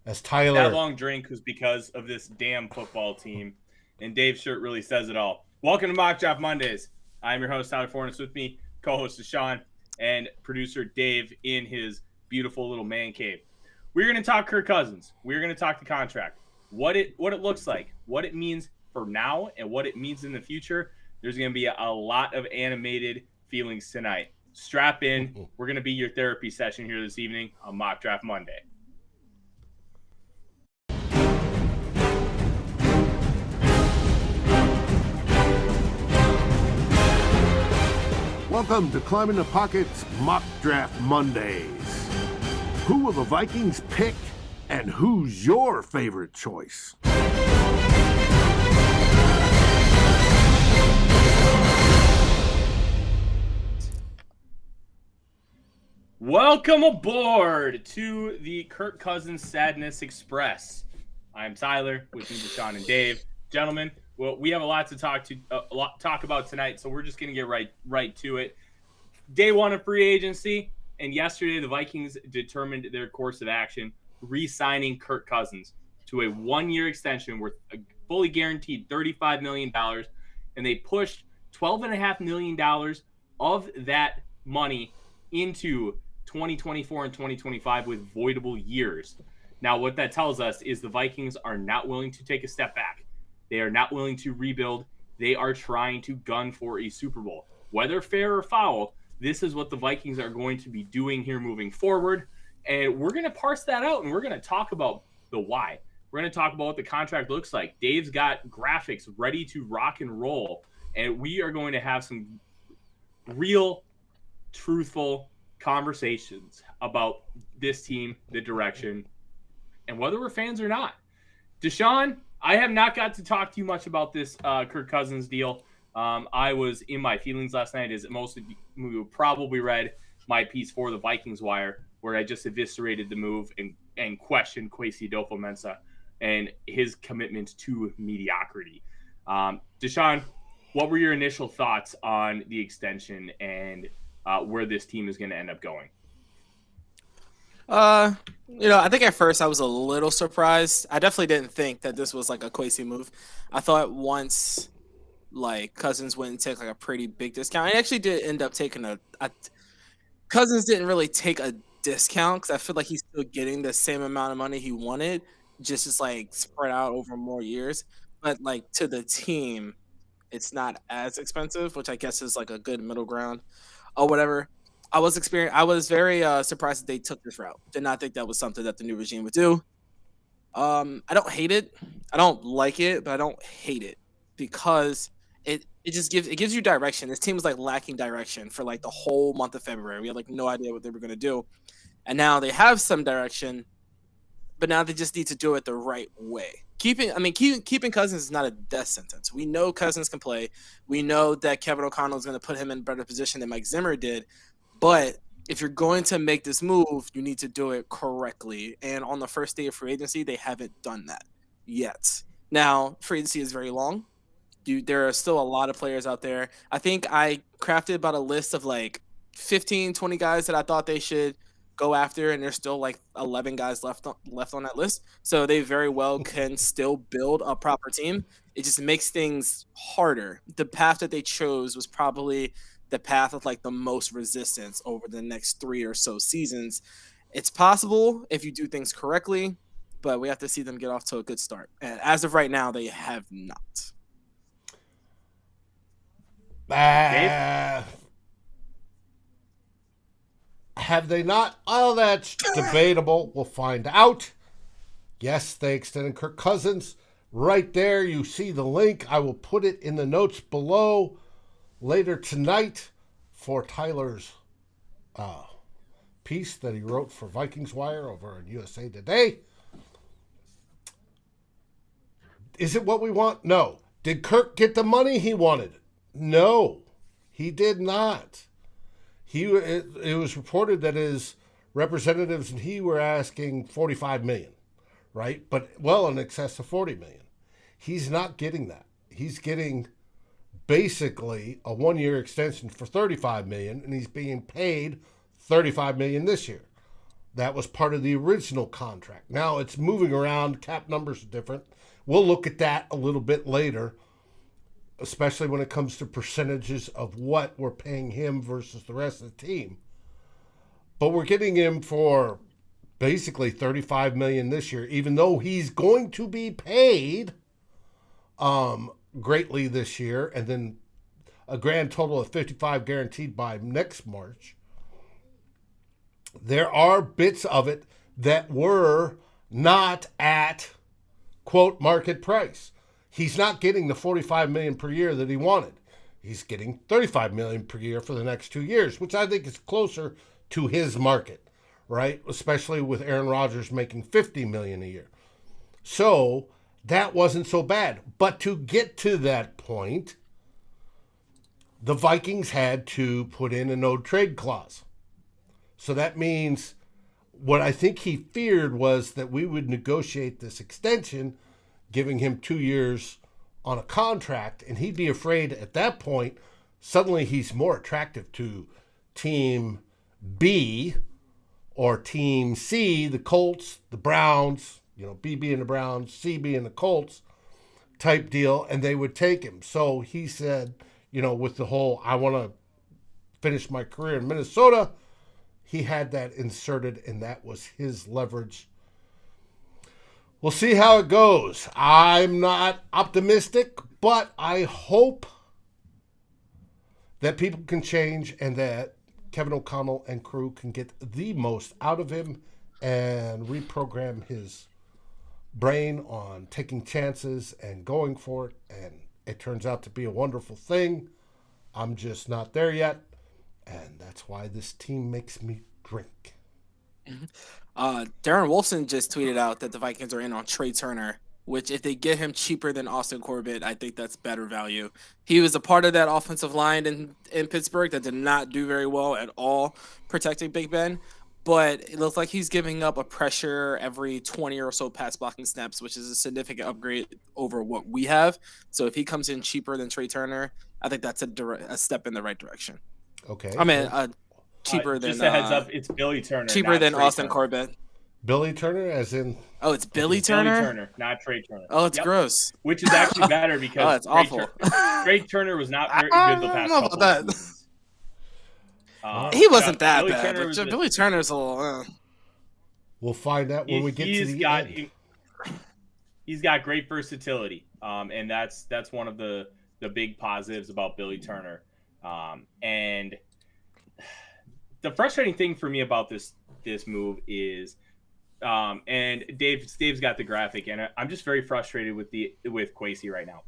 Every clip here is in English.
as Tyler. That long drink was because of this damn football team, and Dave's shirt really says it all. Welcome to Mock Draft Mondays. I'm your host, Tyler Forness. With me, co-host Deshawn, and producer Dave in his beautiful little man cave. We're going to talk Kirk Cousins. We're going to talk the contract, what it looks like, what it means for now, and what it means in the future. There's going to be a lot of animated feelings tonight. Strap in. We're going to be your therapy session here this evening on Mock Draft Monday. Welcome to Climbing the Pocket's Mock Draft Mondays. Who will the Vikings pick, and who's your favorite choice? Welcome aboard to the Kirk Cousins Sadness Express. I'm Tyler, with me, Deshawn and Dave. Gentlemen, well, we have a lot to talk about tonight, so we're just going to get right to it. Day one of free agency, and yesterday the Vikings determined their course of action, re-signing Kirk Cousins to a one-year extension worth a fully guaranteed $35 million, and they pushed $12.5 million of that money into 2024 and 2025 with voidable years. Now, what that tells us is the Vikings are not willing to take a step back. They are not willing to rebuild. They are trying to gun for a Super Bowl. Whether fair or foul, this is what the Vikings are going to be doing here moving forward. And we're going to parse that out, and we're going to talk about the why. We're going to talk about what the contract looks like. Dave's got graphics ready to rock and roll, and we are going to have some real, truthful conversations about this team, the direction, and whether we're fans or not. Deshawn, I have not got to talk to you much about this Kirk Cousins deal. I was in my feelings last night, as most of you probably read my piece for the Vikings Wire, where I just eviscerated the move and questioned Kwesi Adofo-Mensah and his commitment to mediocrity. Deshawn, what were your initial thoughts on the extension and where this team is going to end up going? I think at first I was a little surprised. I definitely didn't think that this was like a Kwesi move. I thought once like Cousins went and took like a pretty big discount. I actually did end up taking Cousins didn't really take a discount because I feel like he's still getting the same amount of money he wanted, just as like spread out over more years. But like to the team, it's not as expensive, which I guess is like a good middle ground or whatever. I was very surprised that they took this route. Did not think that was something that the new regime would do. I don't hate it. I don't like it, but I don't hate it because it gives you direction. This team was like lacking direction for like the whole month of February. We had like no idea what they were going to do, and now they have some direction, but now they just need to do it the right way. Keeping Cousins is not a death sentence. We know Cousins can play. We know that Kevin O'Connell is going to put him in a better position than Mike Zimmer did. But if you're going to make this move, you need to do it correctly. And on the first day of free agency, they haven't done that yet. Now, free agency is very long. There are still a lot of players out there. I think I crafted about a list of like 15, 20 guys that I thought they should go after, and there's still like 11 guys left on that list. So they very well can still build a proper team. It just makes things harder. The path that they chose was probably the path of like the most resistance over the next 3 or so seasons. It's possible if you do things correctly, but we have to see them get off to a good start. And as of right now, they have not. Have they not? Oh, that's debatable. We'll find out. Yes, they extended Kirk Cousins. Right there, you see the link. I will put it in the notes below later tonight for Tyler's piece that he wrote for Vikings Wire over in USA Today. Is it what we want? No. Did Kirk get the money he wanted? No, he did not. It was reported that his representatives and he were asking $45 million, right? But well in excess of $40 million. He's not getting that. He's getting basically a one-year extension for $35 million, and he's being paid $35 million this year. That was part of the original contract. Now it's moving around. Cap numbers are different. We'll look at that a little bit later, especially when it comes to percentages of what we're paying him versus the rest of the team. But we're getting him for basically $35 million this year, even though he's going to be paid greatly this year, and then a grand total of 55 guaranteed by next March. There are bits of it that were not at, quote, market price. He's not getting the $45 million per year that he wanted. He's getting $35 million per year for the next 2 years, which I think is closer to his market, right? Especially with Aaron Rodgers making $50 million a year. So that wasn't so bad. But to get to that point, the Vikings had to put in a no-trade clause. So that means what I think he feared was that we would negotiate this extension, giving him 2 years on a contract, and he'd be afraid at that point, suddenly he's more attractive to Team B or Team C, the Colts, the Browns, B being the Browns, C being the Colts type deal, and they would take him. So he said, with the whole, I want to finish my career in Minnesota, he had that inserted, and that was his leverage. We'll see how it goes. I'm not optimistic, but I hope that people can change and that Kevin O'Connell and crew can get the most out of him and reprogram his brain on taking chances and going for it. And it turns out to be a wonderful thing. I'm just not there yet. And that's why this team makes me drink. Darren Wolfson just tweeted out that the Vikings are in on Trey Turner, which if they get him cheaper than Austin Corbett, I think that's better value. He was a part of that offensive line in Pittsburgh that did not do very well at all protecting Big Ben. But it looks like he's giving up a pressure every 20 or so pass blocking snaps, which is a significant upgrade over what we have. So if he comes in cheaper than Trey Turner, I think that's a step in the right direction. Okay. I mean, cheaper than... Just a heads up, it's Billy Turner. Cheaper than Trey Austin Turner. Corbett. Billy Turner, as in... Oh, it's Billy Turner? Billy Turner, not Trey Turner. Oh, it's gross. Which is actually better because it's awful. Trey Turner was not very good the past couple of seasons. He wasn't that Billy bad, Turner but Billy Turner's a little... We'll find out when we get to the end. He's got great versatility, and that's one of the big positives about Billy Turner. And the frustrating thing for me about this move is, and Dave's got the graphic, and I'm just very frustrated with Kwesi right now.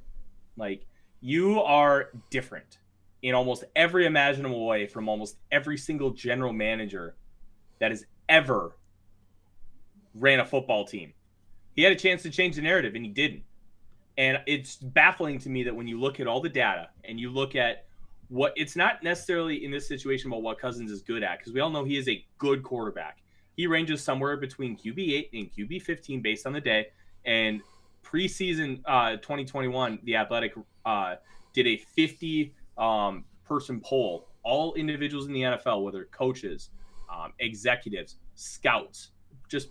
Like, you are different in almost every imaginable way from almost every single general manager that has ever ran a football team. He had a chance to change the narrative, and he didn't. And it's baffling to me that when you look at all the data and you look at what it's not necessarily in this situation about what Cousins is good at, because we all know he is a good quarterback. He ranges somewhere between QB8 and QB15 based on the day. And preseason 2021, The Athletic did a 50 person poll, all individuals in the NFL, whether coaches, executives, scouts, just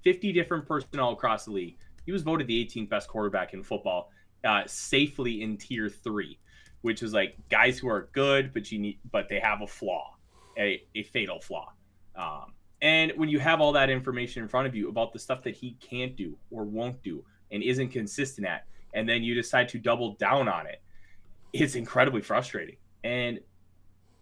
50 different personnel across the league. He was voted the 18th best quarterback in football, safely in tier 3, which is like guys who are good, but they have a flaw, a fatal flaw. And when you have all that information in front of you about the stuff that he can't do or won't do and isn't consistent at, and then you decide to double down on it, it's incredibly frustrating. And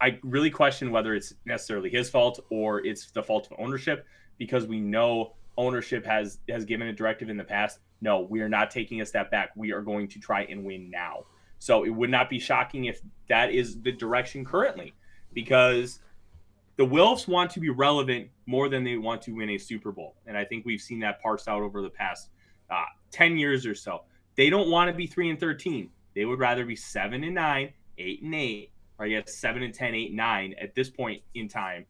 I really question whether it's necessarily his fault or it's the fault of ownership, because we know ownership has given a directive in the past. No, we are not taking a step back. We are going to try and win now. So it would not be shocking if that is the direction currently, because the Wilfs want to be relevant more than they want to win a Super Bowl. And I think we've seen that parsed out over the past 10 years or so. They don't want to be 3-13. They would rather be 7-9, 8-8, or I guess 7-10, 8-9 at this point in time,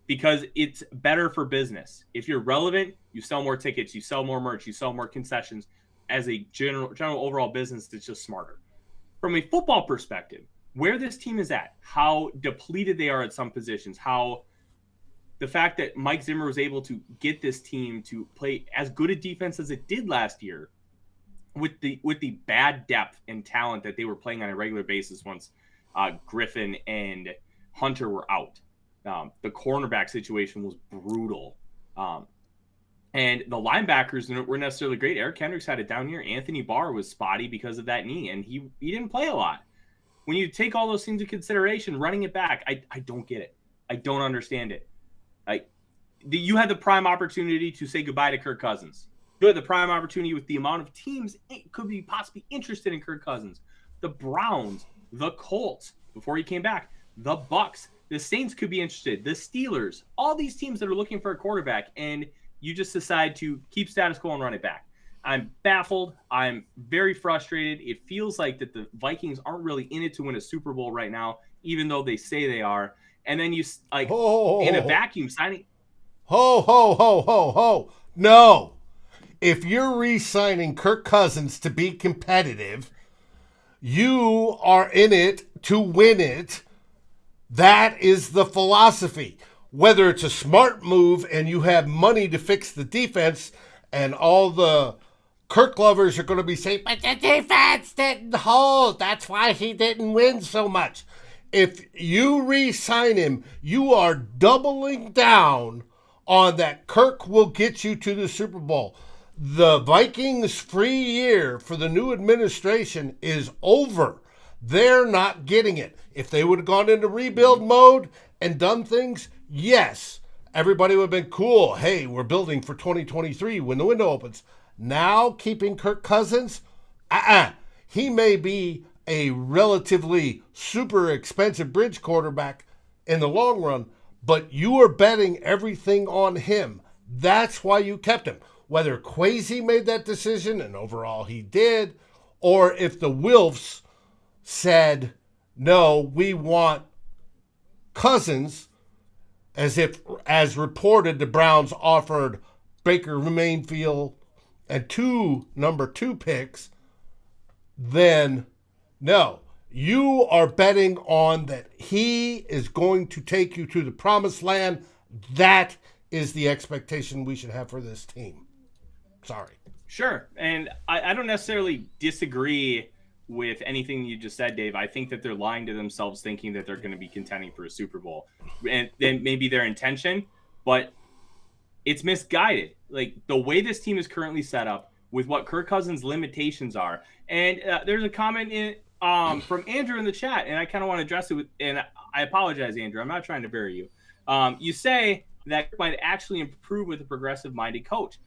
because it's better for business. If you're relevant, you sell more tickets, you sell more merch, you sell more concessions. As a general overall business, it's just smarter. From a football perspective, where this team is at, how depleted they are at some positions, how the fact that Mike Zimmer was able to get this team to play as good a defense as it did last year with the bad depth and talent that they were playing on a regular basis once Griffin and Hunter were out. The cornerback situation was brutal. And the linebackers weren't necessarily great. Eric Kendricks had a down year. Anthony Barr was spotty because of that knee, and he didn't play a lot. When you take all those things into consideration, running it back, I don't get it. I don't understand it. You had the prime opportunity to say goodbye to Kirk Cousins. You had the prime opportunity with the amount of teams could be possibly interested in Kirk Cousins. The Browns, the Colts, before he came back, the Bucks, the Saints could be interested, the Steelers, all these teams that are looking for a quarterback, and you just decide to keep status quo and run it back. I'm baffled. I'm very frustrated. It feels like that the Vikings aren't really in it to win a Super Bowl right now, even though they say they are. And then you in a vacuum signing. No. If you're re-signing Kirk Cousins to be competitive, you are in it to win it. That is the philosophy. Whether it's a smart move and you have money to fix the defense, and all the Kirk lovers are going to be saying, but the defense didn't hold. That's why he didn't win so much. If you re-sign him, you are doubling down on that Kirk will get you to the Super Bowl. The Vikings' free year for the new administration is over. They're not getting it. If they would have gone into rebuild mode and done things, yes, everybody would have been cool. Hey, we're building for 2023 when the window opens. Now, keeping Kirk Cousins, he may be a relatively super expensive bridge quarterback in the long run, but you are betting everything on him. That's why you kept him. Whether Kwesi made that decision, and overall he did, or if the Wilfs said, no, we want Cousins, as reported, the Browns offered Baker Mayfield and number 2 picks, then no. You are betting on that he is going to take you to the promised land. That is the expectation we should have for this team. Sorry. Sure. And I don't necessarily disagree with anything you just said, Dave. I think that they're lying to themselves thinking that they're going to be contending for a Super Bowl. And then maybe their intention, but it's misguided. Like the way this team is currently set up with what Kirk Cousins' limitations are. And there's a comment from Andrew in the chat, and I kind of want to address it. And I apologize, Andrew. I'm not trying to bury you. You say that might actually improve with a progressive-minded coach.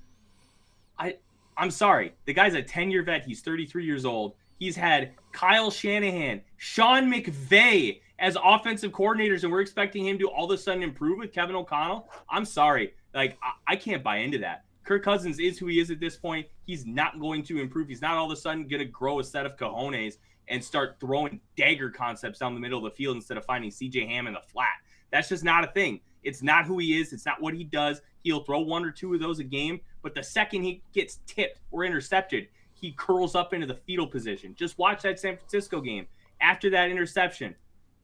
I'm sorry. The guy's a 10-year vet. He's 33 years old. He's had Kyle Shanahan, Sean McVay as offensive coordinators, and we're expecting him to all of a sudden improve with Kevin O'Connell. I'm sorry. Like, I can't buy into that. Kirk Cousins is who he is at this point. He's not going to improve. He's not all of a sudden going to grow a set of cojones and start throwing dagger concepts down the middle of the field instead of finding C.J. Ham in the flat. That's just not a thing. It's not who he is. It's not what he does. He'll throw 1 or 2 of those a game, but the second he gets tipped or intercepted, he curls up into the fetal position. Just watch that San Francisco game. After that interception,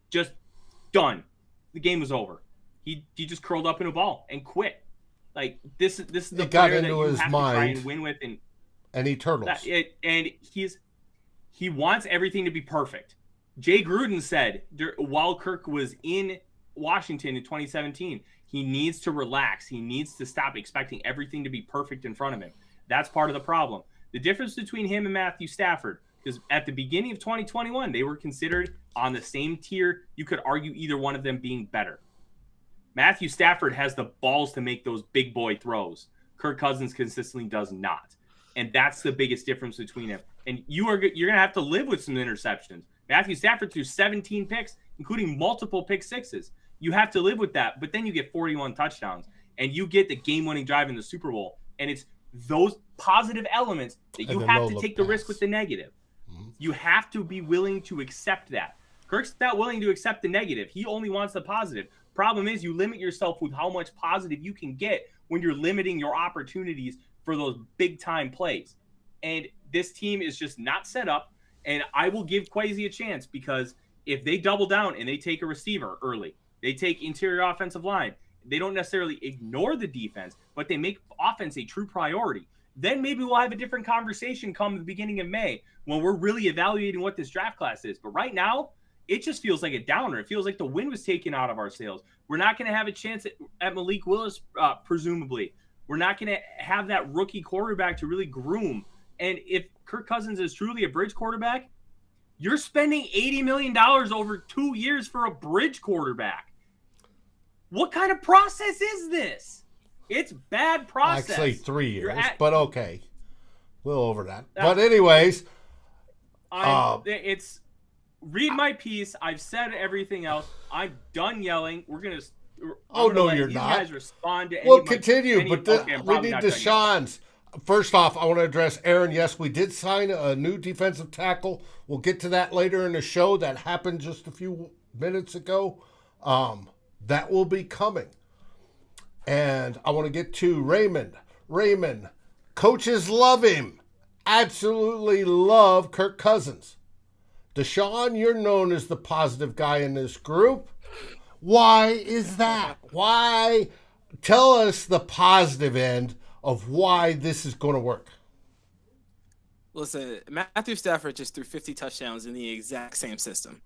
just done. The game was over. He just curled up in a ball and quit. Like this is the player that you have to try and win with, and he turtles. And he wants everything to be perfect. Jay Gruden said while Kirk was in Washington in 2017, he needs to relax. He needs to stop expecting everything to be perfect in front of him. That's part of the problem. The difference between him and Matthew Stafford is at the beginning of 2021, they were considered on the same tier. You could argue either one of them being better. Matthew Stafford has the balls to make those big boy throws. Kirk Cousins consistently does not. And that's the biggest difference between them. And you're going to have to live with some interceptions. Matthew Stafford threw 17 picks, including multiple pick sixes. You have to live with that, but then you get 41 touchdowns, and you get the game-winning drive in the Super Bowl. And it's those positive elements that you have to take the risk with the negative. Mm-hmm. You have to be willing to accept that. Kirk's not willing to accept the negative. He only wants the positive. Problem is you limit yourself with how much positive you can get when you're limiting your opportunities for those big-time plays. And this team is just not set up, and I will give Kwesi a chance because if they double down and they take a receiver early, they take interior offensive line, they don't necessarily ignore the defense, but they make offense a true priority, then maybe we'll have a different conversation come the beginning of May when we're really evaluating what this draft class is. But right now, it just feels like a downer. It feels like the wind was taken out of our sails. We're not going to have a chance at Malik Willis, presumably. We're not going to have that rookie quarterback to really groom. And if Kirk Cousins is truly a bridge quarterback, you're spending $80 million over 2 years for a bridge quarterback. What kind of process is this? It's bad process. Actually, 3 years, but okay. We'll over that. But anyways. It's read my piece. I've said everything else. I'm done yelling. We're going to you're not. Guys respond to we'll continue, but we need not Deshawn's. First off, I want to address Aaron. Yes, we did sign a new defensive tackle. We'll get to that later in the show. That happened just a few minutes ago. That will be coming. And I want to get to Raymond. Raymond, coaches love him. Absolutely love Kirk Cousins. Deshawn, you're known as the positive guy in this group. Why is that? Why? Tell us the positive end of why this is going to work. Listen, Matthew Stafford just threw 50 touchdowns in the exact same system.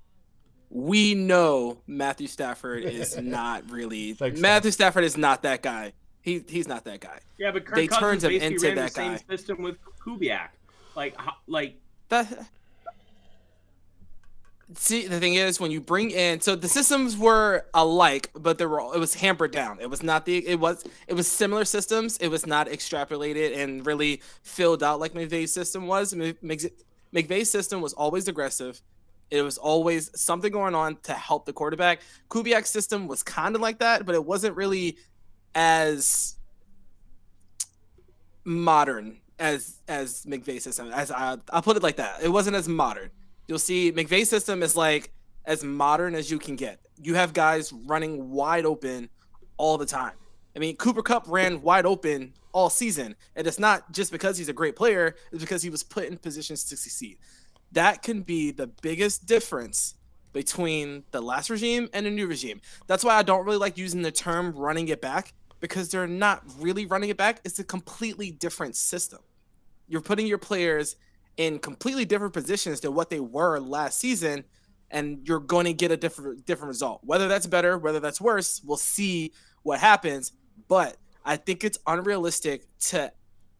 We know Matthew Stafford is not really. Matthew Stafford is not that guy. He's not that guy. Yeah, but Kirk Cousins turned him basically into ran that the same guy. system with Kubiak. Like that. See, the thing is, when you bring in, so the systems were alike, but it was hampered down. It was not it was similar systems. It was not extrapolated and really filled out like McVay's system was. McVay's system was always aggressive. It was always something going on to help the quarterback. Kubiak's system was kind of like that, but it wasn't really as modern as McVay's system. I'll put it like that. It wasn't as modern. You'll see McVay's system is like as modern as you can get. You have guys running wide open all the time. I mean, Cooper Kupp ran wide open all season, and it's not just because he's a great player, it's because he was put in positions to succeed. That can be the biggest difference between the last regime and the new regime. That's why I don't really like using the term running it back, because they're not really running it back. It's a completely different system. You're putting your players in completely different positions than what they were last season, and you're going to get a different result. Whether that's better, whether that's worse, we'll see what happens. But I think it's unrealistic to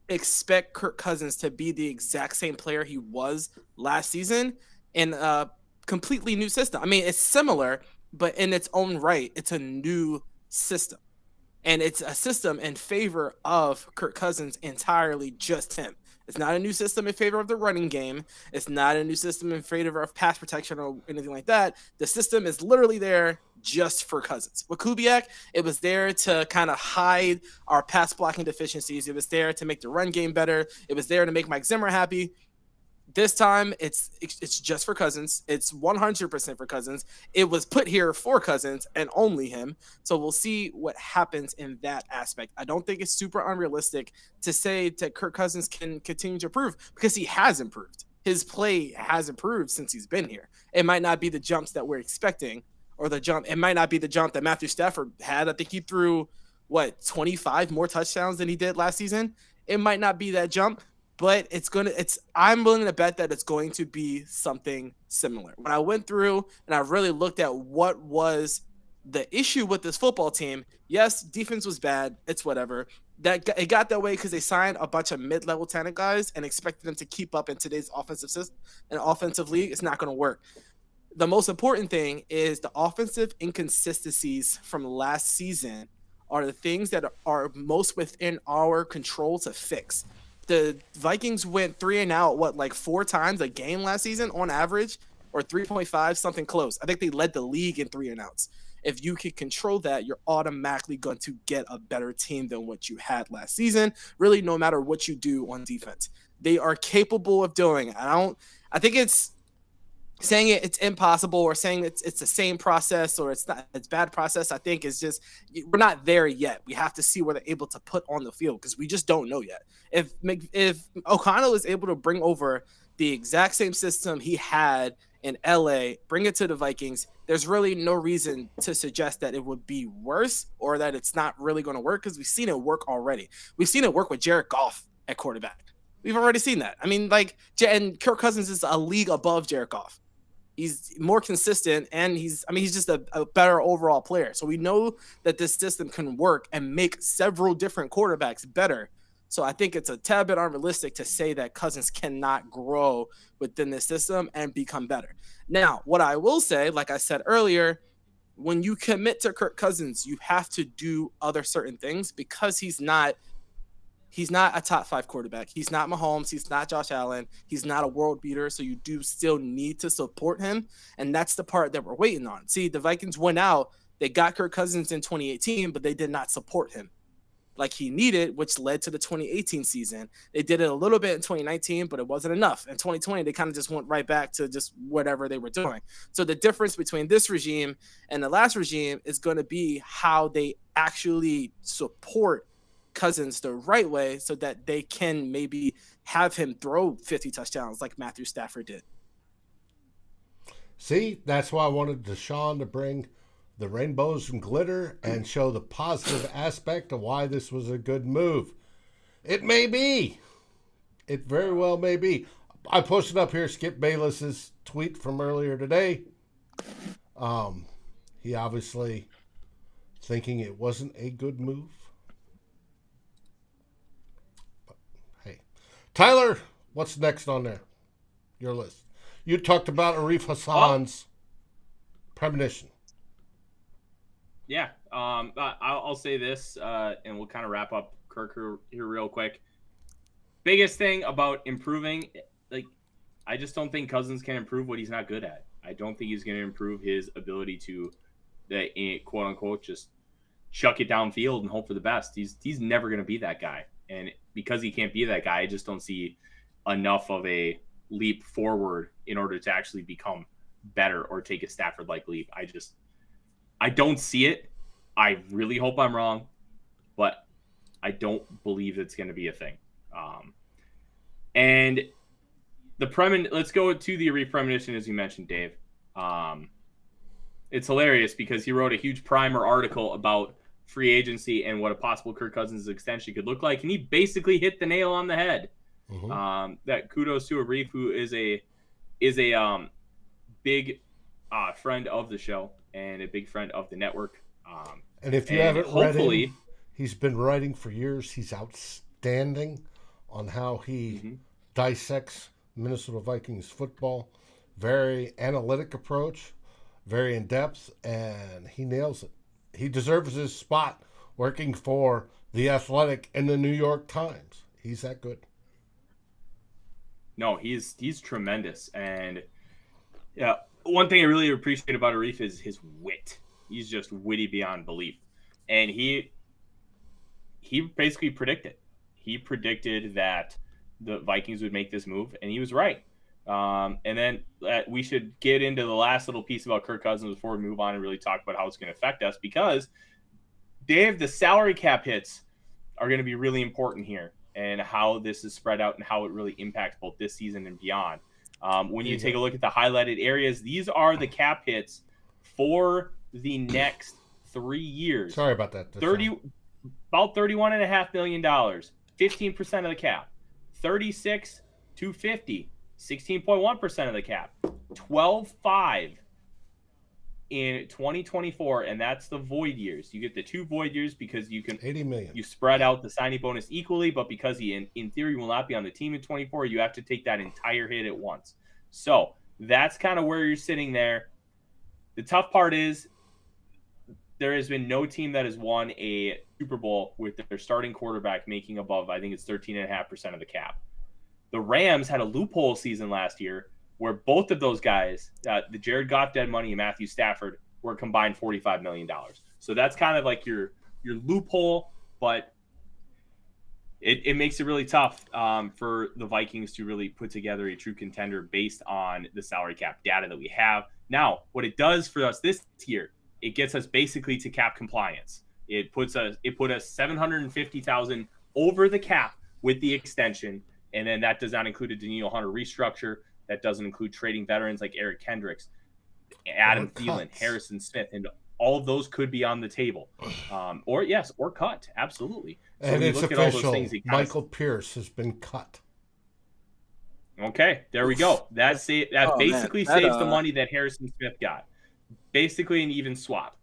expect Kirk Cousins to be the exact same player he was last season in a completely new system. I mean, it's similar, but in its own right, it's a new system. And it's a system in favor of Kirk Cousins entirely, just him. It's not a new system in favor of the running game. It's not a new system in favor of pass protection or anything like that. The system is literally there just for Cousins. With Kubiak, it was there to kind of hide our pass blocking deficiencies. It was there to make the run game better. It was there to make Mike Zimmer happy. This time, it's just for Cousins. It's 100% for Cousins. It was put here for Cousins and only him. So we'll see what happens in that aspect. I don't think it's super unrealistic to say that Kirk Cousins can continue to improve, because he has improved. His play has improved since he's been here. It might not be the jumps that we're expecting, or it might not be the jump that Matthew Stafford had. I think he threw, 25 more touchdowns than he did last season. It might not be that jump, but I'm willing to bet that it's going to be something similar. When I went through and I really looked at what was the issue with this football team, yes, defense was bad. It's whatever. It got that way because they signed a bunch of mid-level talent guys and expected them to keep up in today's offensive system and offensive league. It's not going to work. The most important thing is the offensive inconsistencies from last season are the things that are most within our control to fix. The Vikings went 3 and out, 4 times a game last season on average, or 3.5, something close. I think they led the league in 3 and outs. If you can control that, you're automatically going to get a better team than what you had last season, really, no matter what you do on defense. They are capable of doing it. I think it's saying it's impossible, or saying it's the same process, or it's bad process. I think it's just, we're not there yet. We have to see what they're able to put on the field, because we just don't know yet. If O'Connell is able to bring over the exact same system he had in LA, bring it to the Vikings. There's really no reason to suggest that it would be worse or that it's not really going to work because we've seen it work already. We've seen it work with Jared Goff at quarterback. We've already seen that. I mean, and Kirk Cousins is a league above Jared Goff. He's more consistent, and he's just a better overall player. So we know that this system can work and make several different quarterbacks better. So I think it's a tad bit unrealistic to say that Cousins cannot grow within this system and become better. Now, what I will say, like I said earlier, when you commit to Kirk Cousins, you have to do other certain things because he's not a top 5 quarterback. He's not Mahomes. He's not Josh Allen. He's not a world beater. So you do still need to support him. And that's the part that we're waiting on. See, the Vikings went out. They got Kirk Cousins in 2018, but they did not support him like he needed, which led to the 2018 season. They did it a little bit in 2019, but it wasn't enough. In 2020, they kind of just went right back to just whatever they were doing. So the difference between this regime and the last regime is going to be how they actually support Cousins the right way so that they can maybe have him throw 50 touchdowns like Matthew Stafford did. See, that's why I wanted Deshawn to bring the rainbows and glitter and show the positive aspect of why this was a good move. It may be. It very well may be. I posted up here Skip Bayless's tweet from earlier today. He obviously thinking it wasn't a good move. But, hey. Tyler, what's next on there? Your list. You talked about Arif Hasan's premonition. Yeah, I'll say this, and we'll kind of wrap up Kirk here real quick. Biggest thing about improving, I just don't think Cousins can improve what he's not good at. I don't think he's going to improve his ability to, quote unquote, just chuck it downfield and hope for the best. He's never going to be that guy, and because he can't be that guy, I just don't see enough of a leap forward in order to actually become better or take a Stafford-like leap. I don't see it. I really hope I'm wrong, but I don't believe it's going to be a thing. And let's go to the Arif premonition, as you mentioned, Dave. It's hilarious because he wrote a huge primer article about free agency and what a possible Kirk Cousins extension could look like, and he basically hit the nail on the head. Mm-hmm. That kudos to Arif, who is a big friend of the show and a big friend of the network. And if you haven't read him, he's been writing for years. He's outstanding on how he dissects Minnesota Vikings football. Very analytic approach, very in-depth, and he nails it. He deserves his spot working for The Athletic and the New York Times. He's that good. No, he's tremendous. And yeah, one thing I really appreciate about Arif is his wit. He's just witty beyond belief. And he basically predicted. He predicted that the Vikings would make this move, and he was right. And then we should get into the last little piece about Kirk Cousins before we move on and really talk about how it's going to affect us, because, Dave, the salary cap hits are going to be really important here and how this is spread out and how it really impacts both this season and beyond. When you take a look at the highlighted areas, these are the cap hits for the next 3 years. Sorry about that. About $31.5 million, 15% of the cap. 36 to 50, 16.1% of the cap. 12.5 in 2024, and that's the void years. You get the 2 void years because you can $80 million. You spread out the signing bonus equally, but because he in theory will not be on the team in 24, you have to take that entire hit at once. So that's kind of where you're sitting there. The tough part is there has been no team that has won a Super Bowl with their starting quarterback making above, I think it's 13.5% of the cap. The Rams had a loophole season last year where both of those guys, the Jared Goff dead money and Matthew Stafford, were combined $45 million. So that's kind of like your loophole, but it makes it really tough for the Vikings to really put together a true contender based on the salary cap data that we have. Now, what it does for us this year, it gets us basically to cap compliance. It put us $750,000 over the cap with the extension, and then that does not include a Daniil Hunter restructure. That doesn't include trading veterans like Eric Kendricks, Adam Thielen, cuts. Harrison Smith, and all of those could be on the table. Or cut. Absolutely. So And when you it's look at all official. those things, Michael Pierce has been cut. Okay, there we go. That basically saves the money that Harrison Smith got. Basically an even swap.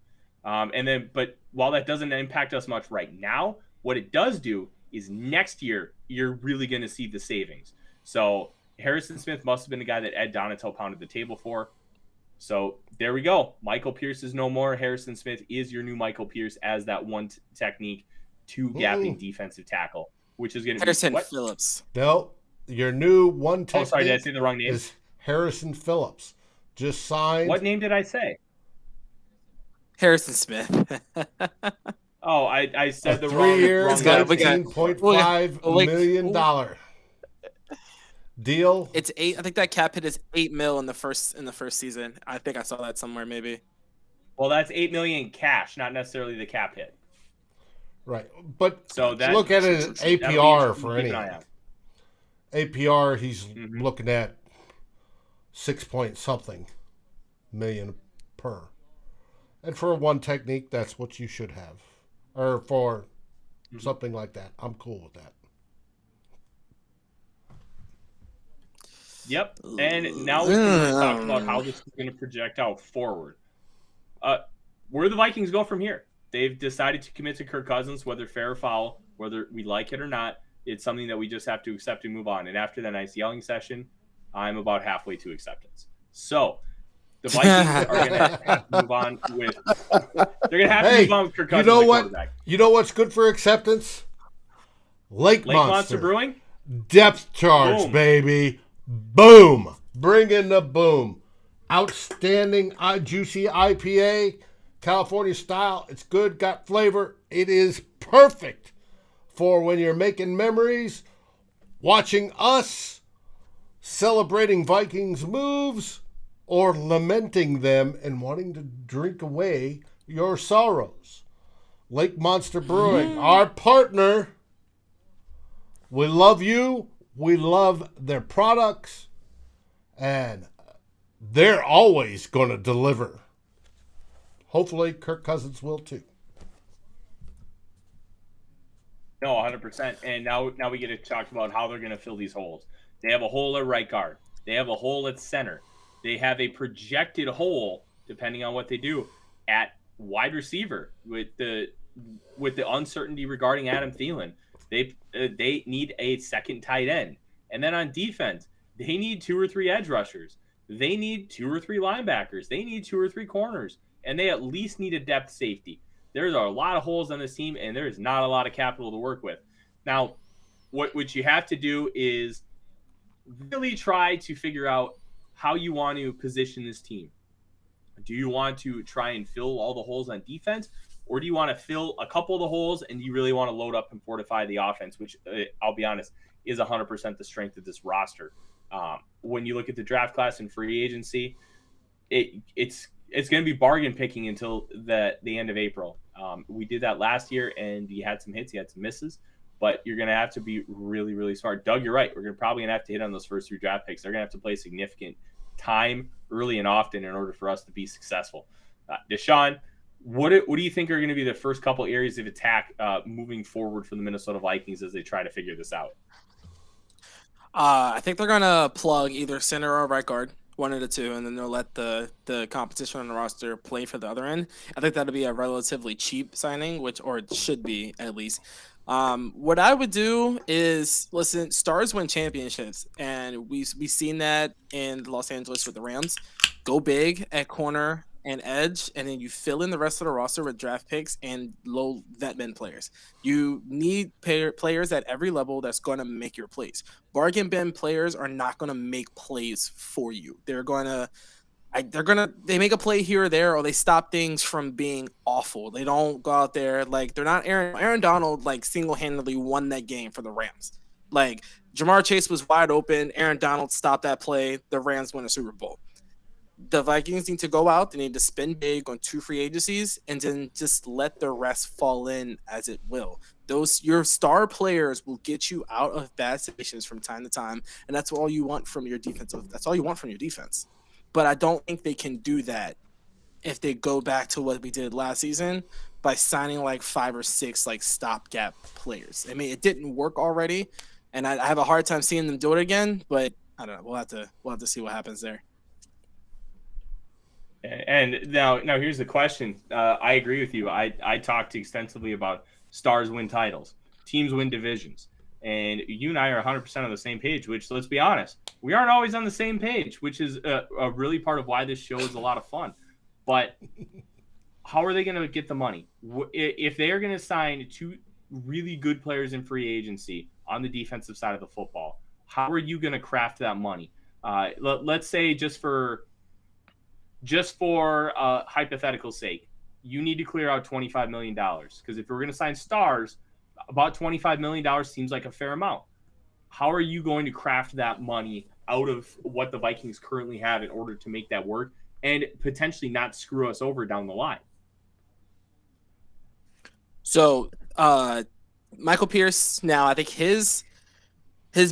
But while that doesn't impact us much right now, what it does do is next year you're really going to see the savings. So Harrison Smith must have been the guy that Ed Donatel pounded the table for. So there we go. Michael Pierce is no more. Harrison Smith is your new Michael Pierce as that one technique, two gapping defensive tackle, which is going to be Harrison Phillips. No, your new one technique. Oh, sorry, did I say the wrong name? Is Harrison Phillips. Just signed. What name did I say? Harrison Smith. Oh, I said the 3 wrong. years, wrong $19.5 million deal. It's 8. I think that cap hit is $8 million in the first season. I think I saw that somewhere maybe. Well, that's $8 million cash, not necessarily the cap hit. Right, but So that, look at it as APR for keep an anything. eye out. APR, he's looking at 6-point-something million per. And for one technique, that's what you should have. Or for something like that. I'm cool with that. Yep. And now we're going to talk about how this is going to project out forward. Where the Vikings go from here. They've decided to commit to Kirk Cousins, whether fair or foul, whether we like it or not. It's something that we just have to accept and move on. And after that nice yelling session, I'm about halfway to acceptance. So the Vikings are going to have to move on with. They're going to have to move on with Kirk Cousins. You know what? You know what's good for acceptance? Lake Monster Brewing. Depth charge, Boom. baby. Boom. Bring in the boom. Outstanding, juicy IPA, California style. It's good, got flavor. It is perfect for when you're making memories, watching us, celebrating Vikings moves, or lamenting them and wanting to drink away your sorrows. Lake Monster Brewing, our partner. We love you. We love their products. And they're always going to deliver. Hopefully, Kirk Cousins will too. No, 100%. And now we get to talk about how they're going to fill these holes. They have a hole at right guard. They have a hole at center. They have a projected hole, depending on what they do, at wide receiver with the uncertainty regarding Adam Thielen. They need a second tight end. And then on defense, they need 2 or 3 edge rushers. They need 2 or 3 linebackers. They need 2 or 3 corners. And they at least need a depth safety. There's a lot of holes on this team, and there's not a lot of capital to work with. Now, what you have to do is really try to figure out how you want to position this team. Do you want to try and fill all the holes on defense, or do you want to fill a couple of the holes and you really want to load up and fortify the offense, which I'll be honest, is 100% the strength of this roster. When you look at the draft class and free agency, it's going to be bargain picking until the end of April. We did that last year, and you had some hits, you had some misses, but you're going to have to be really, really smart. Doug, you're right. We're probably going to have to hit on those first 3 draft picks. They're going to have to play significant time early and often in order for us to be successful. Deshawn, what do you think are going to be the first couple areas of attack moving forward for the Minnesota Vikings as they try to figure this out? I think they're gonna plug either center or right guard, one of the two, and then they'll let the competition on the roster play for the other end. I think that'll be a relatively cheap signing, or it should be at least. What I would do is listen. Stars win championships, and we've seen that in Los Angeles with the Rams. Go big at corner and edge, and then you fill in the rest of the roster with draft picks and low vet bin players. You need players at every level that's going to make your plays. Bargain bin players are not going to make plays for you. They make a play here or there, or they stop things from being awful. They don't go out there they're not Aaron Donald single-handedly won that game for the Rams. Jamar Chase was wide open. Aaron Donald stopped that play. The Rams win a Super Bowl. the Vikings need to go out. They need to spend big on 2 free agencies and then just let the rest fall in as it will. Your star players will get you out of bad situations from time to time, and that's all you want from your defense. That's all you want from your defense. But I don't think they can do that if they go back to what we did last season by signing like 5 or 6 like stopgap players. I mean, it didn't work already, and I have a hard time seeing them do it again. But I don't know. We'll have to see what happens there. And now here's the question. I agree with you. I talked extensively about stars win titles, teams win divisions, and you and I are 100% on the same page. Which, let's be honest, we aren't always on the same page, which is a really part of why this show is a lot of fun. But how are they going to get the money if they are going to sign 2 really good players in free agency on the defensive side of the football? How are you going to craft that money? Let's say just for hypothetical sake, you need to clear out $25 million, because if we're going to sign stars, about $25 million seems like a fair amount. How are you going to craft that money out of what the Vikings currently have in order to make that work and potentially not screw us over down the line? So Michael Pierce, now I think his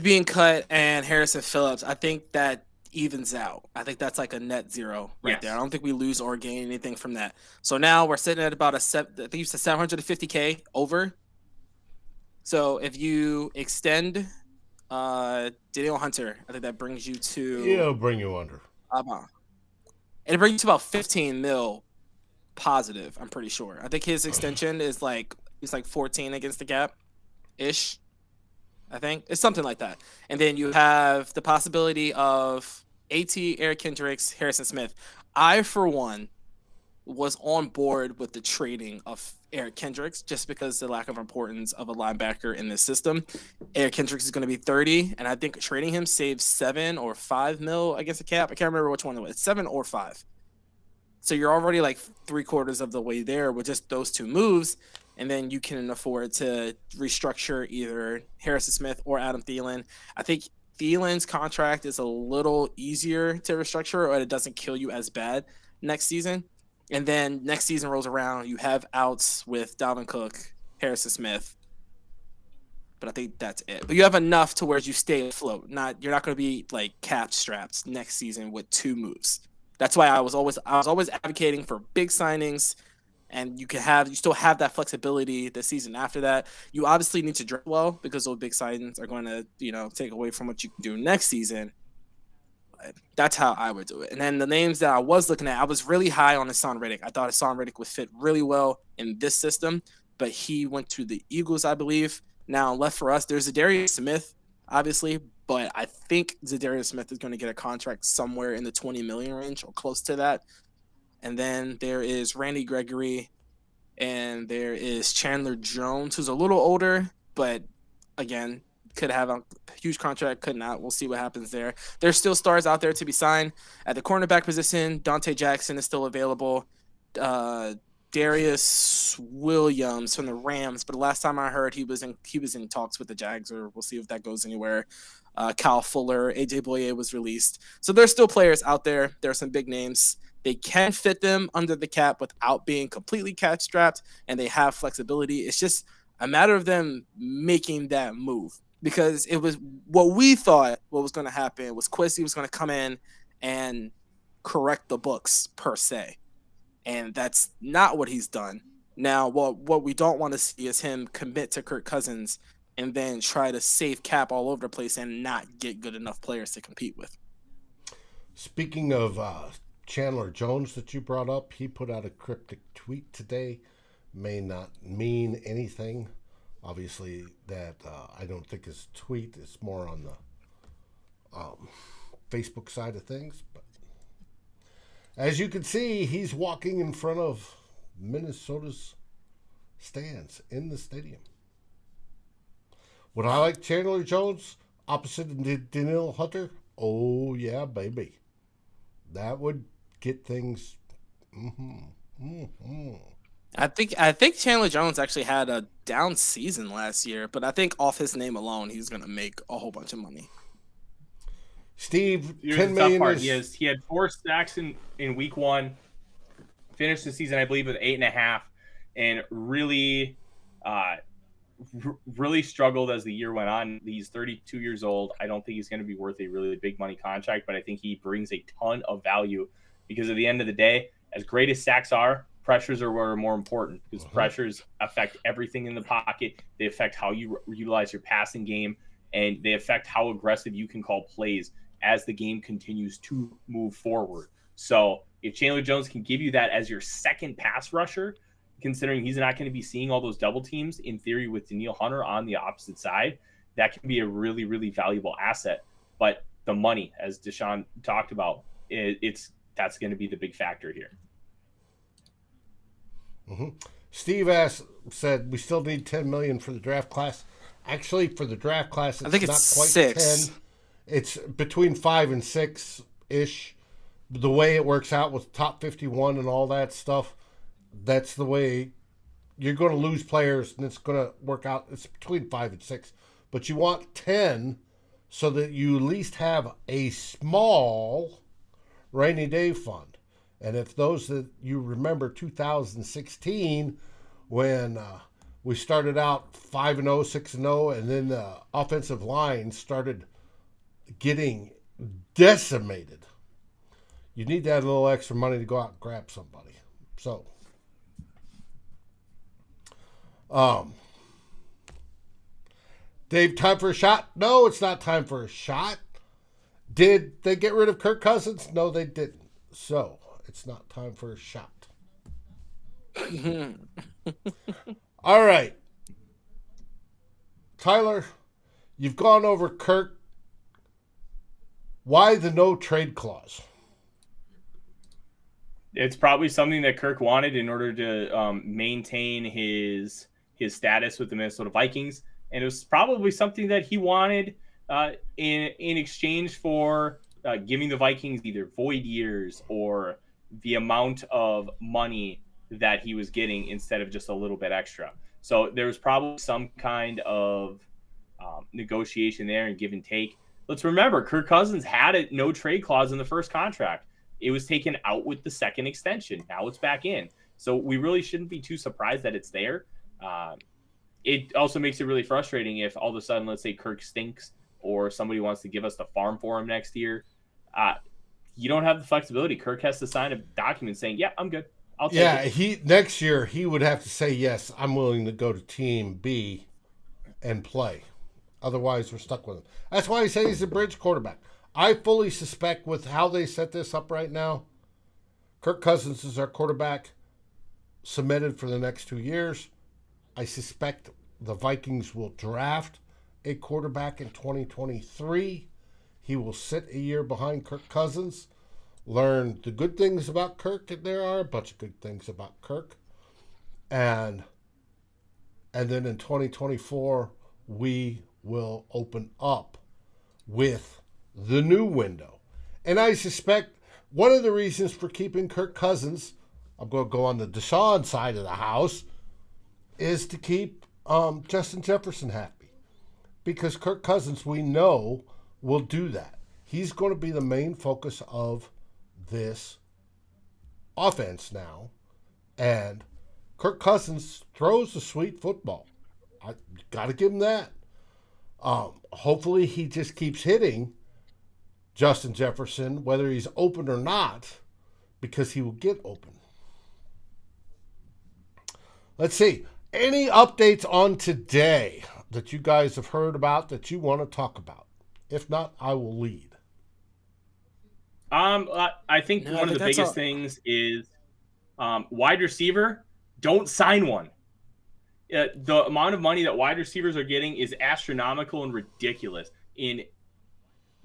being cut and Harrison Phillips, I think that evens out. I think that's like a net zero right there. I don't think we lose or gain anything from that. So now we're sitting at about I think you said $750K over. So if you extend Daniel Hunter, I think that brings you to It'll bring you under. It'll bring you to about 15 mil positive, I'm pretty sure. I think his extension is like 14 against the cap ish. I think it's something like that. And then you have the possibility of AT, Eric Kendricks, Harrison Smith. I, for one, was on board with the trading of Eric Kendricks just because the lack of importance of a linebacker in this system. Eric Kendricks is going to be 30, and I think trading him saves 7 or 5 mil against the cap. I can't remember which one it was. 7 or 5. So you're already like 3/4 of the way there with just those 2 moves. And then you can afford to restructure either Harrison Smith or Adam Thielen. I think Thielen's contract is a little easier to restructure, or it doesn't kill you as bad next season. And then next season rolls around, you have outs with Dalvin Cook, Harrison Smith. But I think that's it. But you have enough to where you stay afloat. You're not going to be like cap strapped next season with 2 moves. That's why I was always advocating for big signings. And you still have that flexibility the season after that. You obviously need to draft well because those big signings are going to, take away from what you can do next season. But that's how I would do it. And then the names that I was looking at, I was really high on Hassan Reddick. I thought Hassan Reddick would fit really well in this system, but he went to the Eagles, I believe. Now left for us, there's Zadarius Smith, obviously, but I think Zadarius Smith is going to get a contract somewhere in the 20 million range or close to that. And then there is Randy Gregory, and there is Chandler Jones, who's a little older, but again, could have a huge contract, could not. We'll see what happens there. There's still stars out there to be signed. At the cornerback position, Dante Jackson is still available. Darius Williams from the Rams, but the last time I heard he was in talks with the Jags, or we'll see if that goes anywhere. Kyle Fuller, AJ Boye was released. So there's still players out there. There are some big names. They can fit them under the cap without being completely cap strapped, and they have flexibility. It's just a matter of them making that move, because it was what we thought what was going to happen was Kwesi was going to come in and correct the books per se, and that's not what he's done. Now, what we don't want to see is him commit to Kirk Cousins and then try to save cap all over the place and not get good enough players to compete with. Speaking of Chandler Jones that you brought up, he put out a cryptic tweet today. May not mean anything. Obviously, that I don't think his tweet is more on the Facebook side of things. But as you can see, he's walking in front of Minnesota's stands in the stadium. Would I like Chandler Jones opposite Daniel Hunter? Oh, yeah, baby. That would get things. I think Chandler Jones actually had a down season last year, but I think off his name alone, he's going to make a whole bunch of money. Steve, Here's 10 the tough million part. is... He had 4 sacks in week 1, finished the season, I believe, with 8.5, and really struggled as the year went on. He's 32 years old. I don't think he's going to be worth a really big money contract, but I think he brings a ton of value because at the end of the day, as great as sacks are, pressures are more important because pressures affect everything in the pocket. They affect how you utilize your passing game, and they affect how aggressive you can call plays as the game continues to move forward. So if Chandler Jones can give you that as your second pass rusher, considering he's not going to be seeing all those double teams in theory with Danielle Hunter on the opposite side, that can be a really, really valuable asset. But the money, as Deshawn talked about, that's going to be the big factor here. Steve said we still need 10 million for the draft class. Actually, for the draft class, I think not it's quite 6. 10. It's between 5 and 6 ish. The way it works out with top 51 and all that stuff, that's the way you're going to lose players, and it's going to work out. It's between 5 and 6, but you want 10 so that you at least have a small rainy day fund. And if those that you remember 2016 when we started out 5-0, 6-0, and then the offensive line started getting decimated, you need that little extra money to go out and grab somebody. So, Dave, time for a shot? No, it's not time for a shot. Did they get rid of Kirk Cousins? No, they didn't. So, it's not time for a shot. All right. Tyler, you've gone over Kirk. Why the no trade clause? It's probably something that Kirk wanted in order to maintain his status with the Minnesota Vikings, and it was probably something that he wanted in exchange for giving the Vikings either void years or the amount of money that he was getting instead of just a little bit extra. So there was probably some kind of negotiation there and give and take. Let's remember, Kirk Cousins had a no trade clause in the first contract. It was taken out with the second extension. Now it's back in. So we really shouldn't be too surprised that it's there. It also makes it really frustrating if all of a sudden, let's say Kirk stinks or somebody wants to give us the farm for him next year. You don't have the flexibility. Kirk has to sign a document saying, yeah, I'm good. I'll take it. Next year he would have to say, yes, I'm willing to go to team B and play. Otherwise, we're stuck with him. That's why I say he's a bridge quarterback. I fully suspect with how they set this up right now, Kirk Cousins is our quarterback cemented for the next 2 years. I suspect the Vikings will draft a quarterback in 2023. He will sit a year behind Kirk Cousins, learn the good things about Kirk. There are a bunch of good things about Kirk. And then in 2024, we will open up with the new window. And I suspect one of the reasons for keeping Kirk Cousins, I'm going to go on the Deshawn side of the house, is to keep Justin Jefferson happy. Because Kirk Cousins, we know, will do that. He's going to be the main focus of this offense now. And Kirk Cousins throws a sweet football. I got to give him that. Hopefully he just keeps hitting Justin Jefferson, whether he's open or not, because he will get open. Let's see. Any updates on today that you guys have heard about that you want to talk about? If not, I will lead. I think one of the biggest things is wide receiver, don't sign one. The amount of money that wide receivers are getting is astronomical and ridiculous in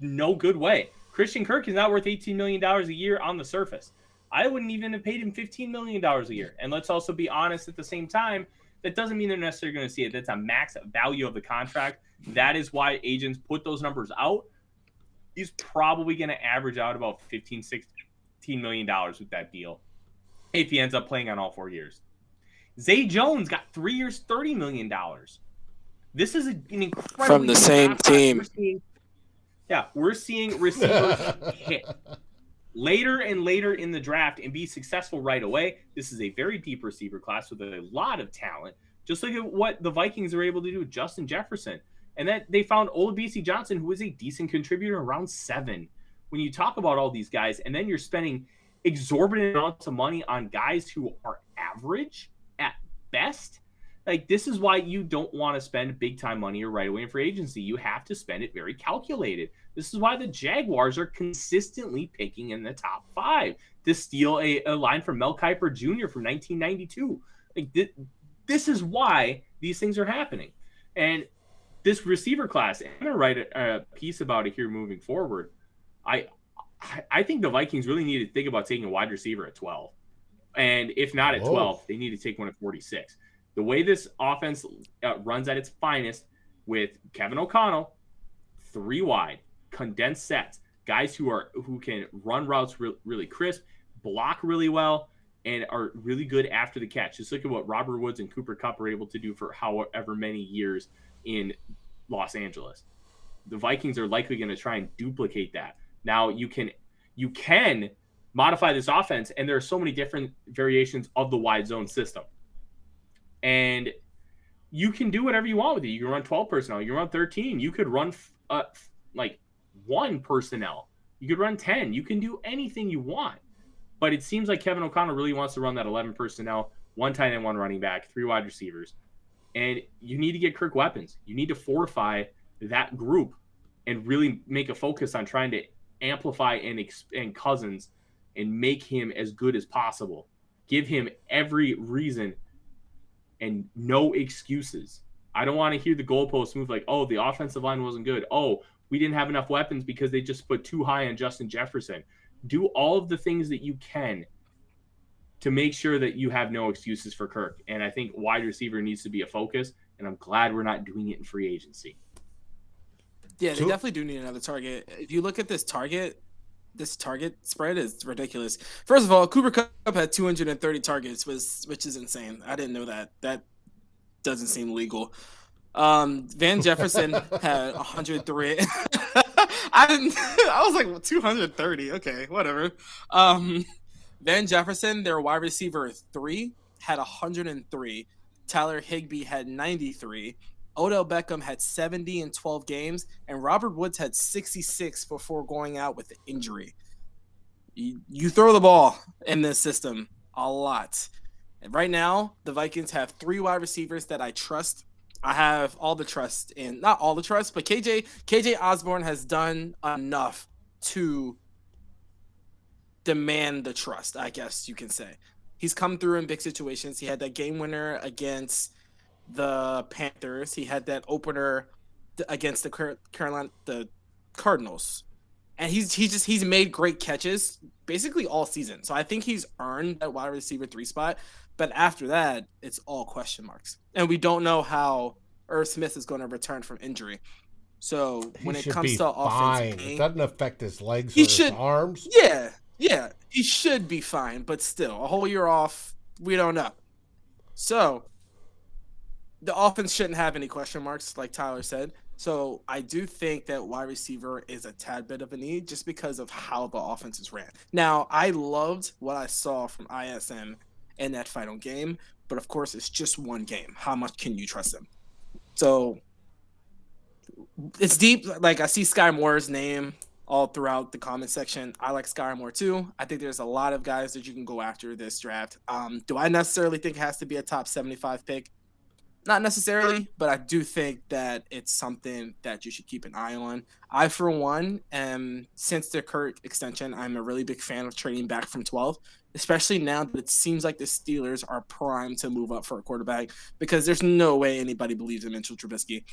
no good way. Christian Kirk is not worth $18 million a year on the surface. I wouldn't even have paid him $15 million a year. And let's also be honest at the same time, that doesn't mean they're necessarily going to see it. That's a max value of the contract. That is why agents put those numbers out. He's probably going to average out about $15, $16 million with that deal if he ends up playing on all 4 years. Zay Jones got 3 years, $30 million. This is an incredible from the same team. Yeah, we're seeing receivers hit later and later in the draft and be successful right away. This is a very deep receiver class with a lot of talent. Just look at what the Vikings are able to do with Justin Jefferson. And that they found Olabisi Johnson, who is a decent contributor, around 7. When you talk about all these guys, and then you're spending exorbitant amounts of money on guys who are average at best, like, this is why you don't want to spend big time money right away in free agency. You have to spend it very calculated. This is why the Jaguars are consistently picking in the top 5 to steal a line from Mel Kiper Jr. from 1992. Like, this is why these things are happening. And this receiver class, I'm going to write a piece about it here moving forward. I think the Vikings really need to think about taking a wide receiver at 12. And if not at 12, they need to take one at 46. The way this offense runs at its finest with Kevin O'Connell, 3 wide, condensed sets, guys who can run routes really crisp, block really well, and are really good after the catch. Just look at what Robert Woods and Cooper Kupp were able to do for however many years in Los Angeles. The Vikings are likely going to try and duplicate that. Now, you can modify this offense, and there are so many different variations of the wide zone system. And you can do whatever you want with it. You can run 12 personnel. You can run 13. You could run like 1 personnel. You could run 10. You can do anything you want. But it seems like Kevin O'Connell really wants to run that 11 personnel, 1 tight end, 1 running back, 3 wide receivers. And you need to get Kirk weapons. You need to fortify that group and really make a focus on trying to amplify and Cousins and make him as good as possible. Give him every reason and no excuses. I don't want to hear the goalposts move like, oh, the offensive line wasn't good. Oh, we didn't have enough weapons because they just put too high on Justin Jefferson. Do all of the things that you can to make sure that you have no excuses for Kirk. And I think wide receiver needs to be a focus, and I'm glad we're not doing it in free agency. Yeah, they definitely do need another target. If you look at this target spread is ridiculous. First of all, Cooper Kupp had 230 targets, which is insane. I didn't know that. That doesn't seem legal. Van Jefferson had 103. I was like 230. Okay, whatever. Van Jefferson, their wide receiver 3, had 103. Tyler Higbee had 93. Odell Beckham had 70 in 12 games, and Robert Woods had 66 before going out with the injury. You throw the ball in this system a lot. And right now, the Vikings have 3 wide receivers that I trust. I have all the trust in, not all the trust, but KJ Osborne has done enough to demand the trust, I guess you can say. He's come through in big situations. He had that game winner against the Panthers. He had that opener against the Cardinals, and he's made great catches basically all season. So I think he's earned that wide receiver 3 spot. But after that, it's all question marks, and we don't know how Irv Smith is going to return from injury. So when it comes to offense, it doesn't affect his legs or his arms. Yeah, he should be fine. But still, a whole year off, we don't know. So the offense shouldn't have any question marks, like Tyler said. So I do think that wide receiver is a tad bit of a need just because of how the offense is ran. Now, I loved what I saw from ISM in that final game, but of course, it's just one game. How much can you trust them? So it's deep. Like, I see Sky Moore's name all throughout the comment section. I like Sky Moore too. I think there's a lot of guys that you can go after this draft. Do I necessarily think it has to be a top 75 pick? Not necessarily, but I do think that it's something that you should keep an eye on. I, for one, since the Kirk extension, I'm a really big fan of trading back from 12, especially now that it seems like the Steelers are primed to move up for a quarterback because there's no way anybody believes in Mitchell Trubisky.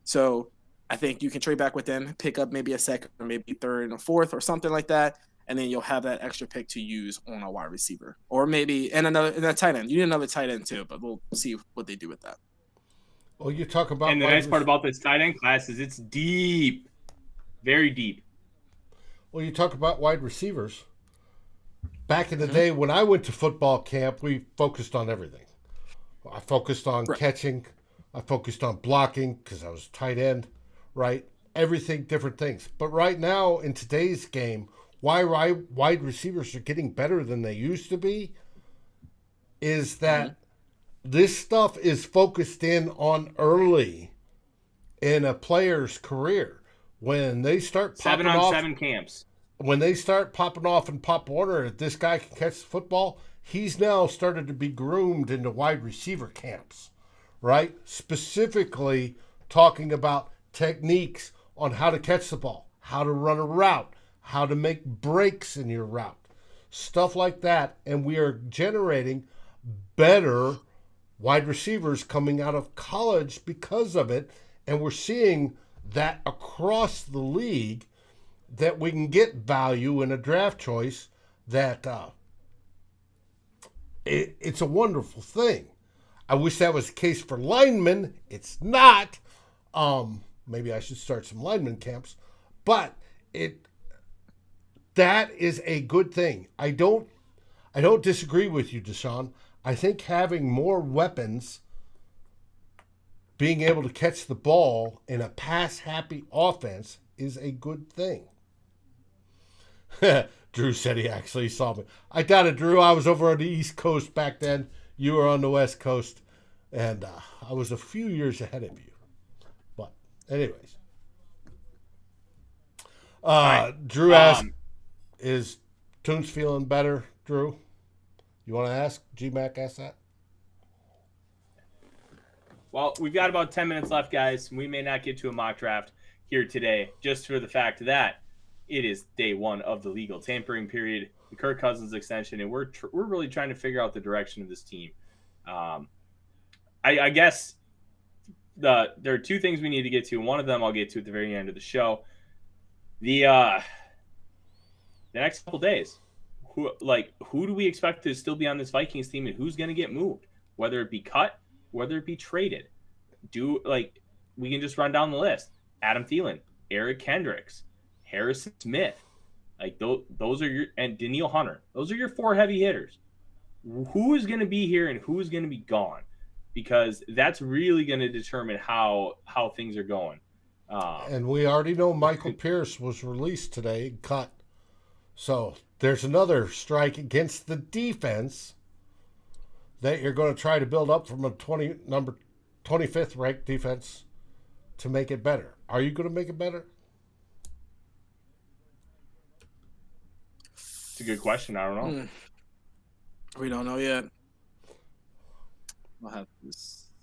So I think you can trade back with them, pick up maybe a second or maybe third and a fourth or something like that, and then you'll have that extra pick to use on a wide receiver or maybe and a tight end. You need another tight end too, but we'll see what they do with that. Well, you talk about, and the nice part about this tight end class is it's deep, very deep. Well, you talk about wide receivers. Back in the day when I went to football camp, we focused on everything. I focused on catching. I focused on blocking because I was tight end, right? everything, different things. But right now, in today's game, why wide receivers are getting better than they used to be is that this stuff is focused in on early in a player's career. When they start popping 7-on-7 camps. When they start popping off in Pop Warner, if this guy can catch the football, he's now started to be groomed into wide receiver camps, right? Specifically talking about techniques on how to catch the ball, how to run a route, how to make breaks in your route, stuff like that. And we are generating better wide receivers coming out of college because of it. And we're seeing that across the league, that we can get value in a draft choice, that it's a wonderful thing. I wish that was the case for linemen. It's not. Maybe I should start some lineman camps, but that is a good thing. I don't disagree with you, Deshawn. I think having more weapons, being able to catch the ball in a pass-happy offense is a good thing. Drew said he actually saw me. I doubted, Drew. I was over on the East Coast back then. You were on the West Coast, and I was a few years ahead of you. But anyways. Drew asked, is Toons feeling better, Drew? You want to ask? G-Mac asked that? Well, we've got about 10 minutes left, guys. We may not get to a mock draft here today, just for the fact that it is day one of the legal tampering period, the Kirk Cousins extension, and we're really trying to figure out the direction of this team. I guess there are two things we need to get to. One of them I'll get to at the very end of the show. The next couple days, who do we expect to still be on this Vikings team, and who's going to get moved, whether it be cut, whether it be traded? We can just run down the list. Adam Thielen, Eric Kendricks, Harrison Smith, those are and Daniil Hunter. Those are your four heavy hitters. Who is going to be here and who is going to be gone? Because that's really going to determine how things are going. And we already know Michael Pierce was released today, cut. So there's another strike against the defense that you're going to try to build up from a 25th ranked defense to make it better. Are you going to make it better? It's a good question. I don't know. We don't know yet. We'll have to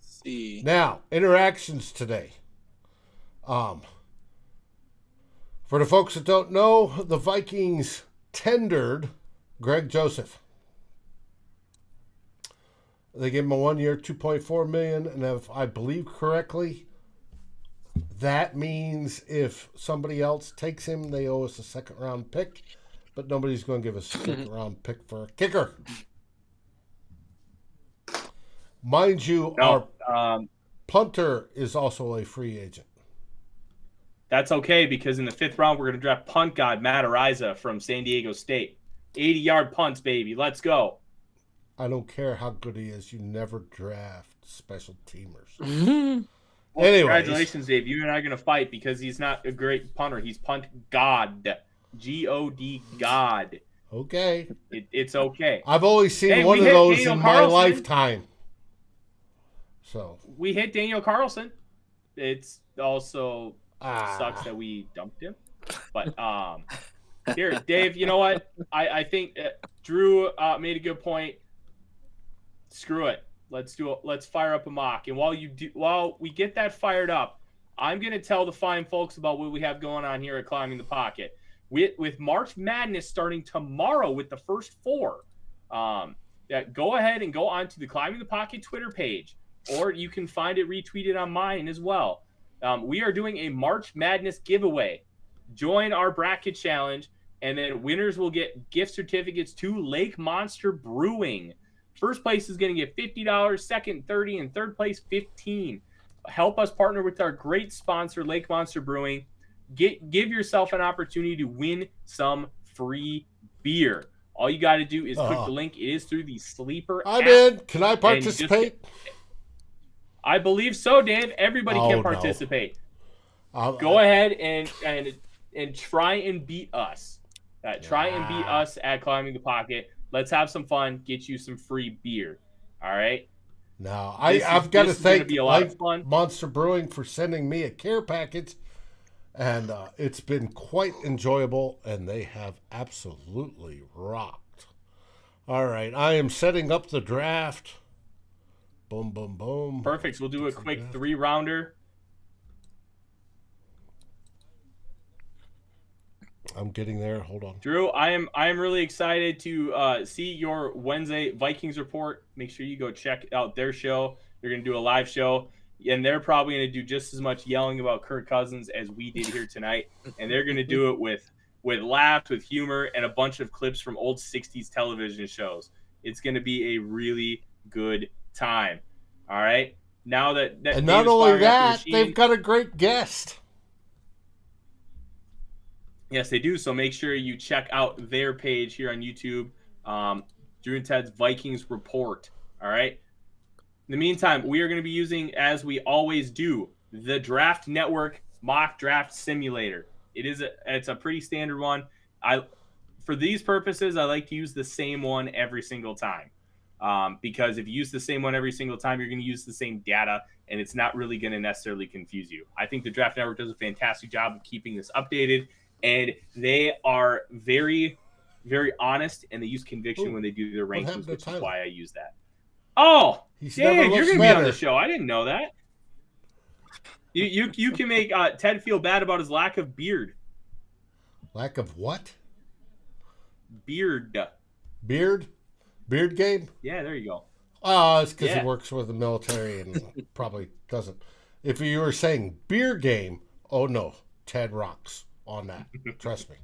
see. Now, interactions today. For the folks that don't know, the Vikings tendered Greg Joseph. They gave him a 1 year, $2.4 million, and if I believe correctly, that means if somebody else takes him, they owe us a second-round pick, but nobody's going to give us a second-round pick for a kicker. Mind you, our punter is also a free agent. That's okay, because in the 5th round, we're going to draft punt god Matt Ariza from San Diego State. 80-yard punts, baby. Let's go. I don't care how good he is. You never draft special teamers. Well, congratulations, Dave. You and I are going to fight because he's not a great punter. He's punt god. G-O-D, God. Okay. It's okay. I've always seen one of those Daniel in Carlson. My lifetime. So we hit Daniel Carlson. It's also sucks that we dumped him. But here, Dave, you know what? I think Drew made a good point. Screw it. Let's fire up a mock. And while we get that fired up, I'm gonna tell the fine folks about what we have going on here at Climbing the Pocket. With March Madness starting tomorrow with the first 4. Go ahead and go on to the Climbing the Pocket Twitter page, or you can find it retweeted on mine as well. We are doing a March Madness giveaway. Join our bracket challenge, and then winners will get gift certificates to Lake Monster Brewing. First place is going to get $50, second $30, and third place $15. Help us partner with our great sponsor, Lake Monster Brewing. Give yourself an opportunity to win some free beer. All you got to do is click the link. It is through the Sleeper app. I'm in. Can I participate? I believe so, Dave. Everybody can participate. Go ahead and try and beat us. Try and beat us at climbing the pocket. Let's have some fun. Get you some free beer. All right. Now, I've got to thank be a lot of fun. Monster Brewing for sending me a care package, and it's been quite enjoyable, and they have absolutely rocked. All right, I am setting up the draft. Boom, boom, boom. Perfect. So we'll do a quick 3-rounder. I'm getting there. Hold on. Drew, I am really excited to see your Wednesday Vikings report. Make sure you go check out their show. They're going to do a live show, and they're probably going to do just as much yelling about Kirk Cousins as we did here tonight. And they're going to do it with laughs, with humor, and a bunch of clips from old 60s television shows. It's going to be a really good time. All right? Now that and not only that, they've got a great guest. Yes, they do. So make sure you check out their page here on YouTube, Drew and Ted's Vikings Report. All right. In the meantime, we are going to be using, as we always do, the Draft Network Mock Draft Simulator. It's a pretty standard one. For these purposes, I like to use the same one every single time, because if you use the same one every single time, you're going to use the same data, and it's not really going to necessarily confuse you. I think the Draft Network does a fantastic job of keeping this updated. And they are very, very honest, and they use conviction when they do their rankings, which is why I use that. Oh, Dave, you're going to be on the show. I didn't know that. You can make Ted feel bad about his lack of beard. Lack of what? Beard. Beard? Beard game? Yeah, there you go. It's because he works with the military and probably doesn't. If you were saying beer game, oh no, Ted rocks on that. Trust me.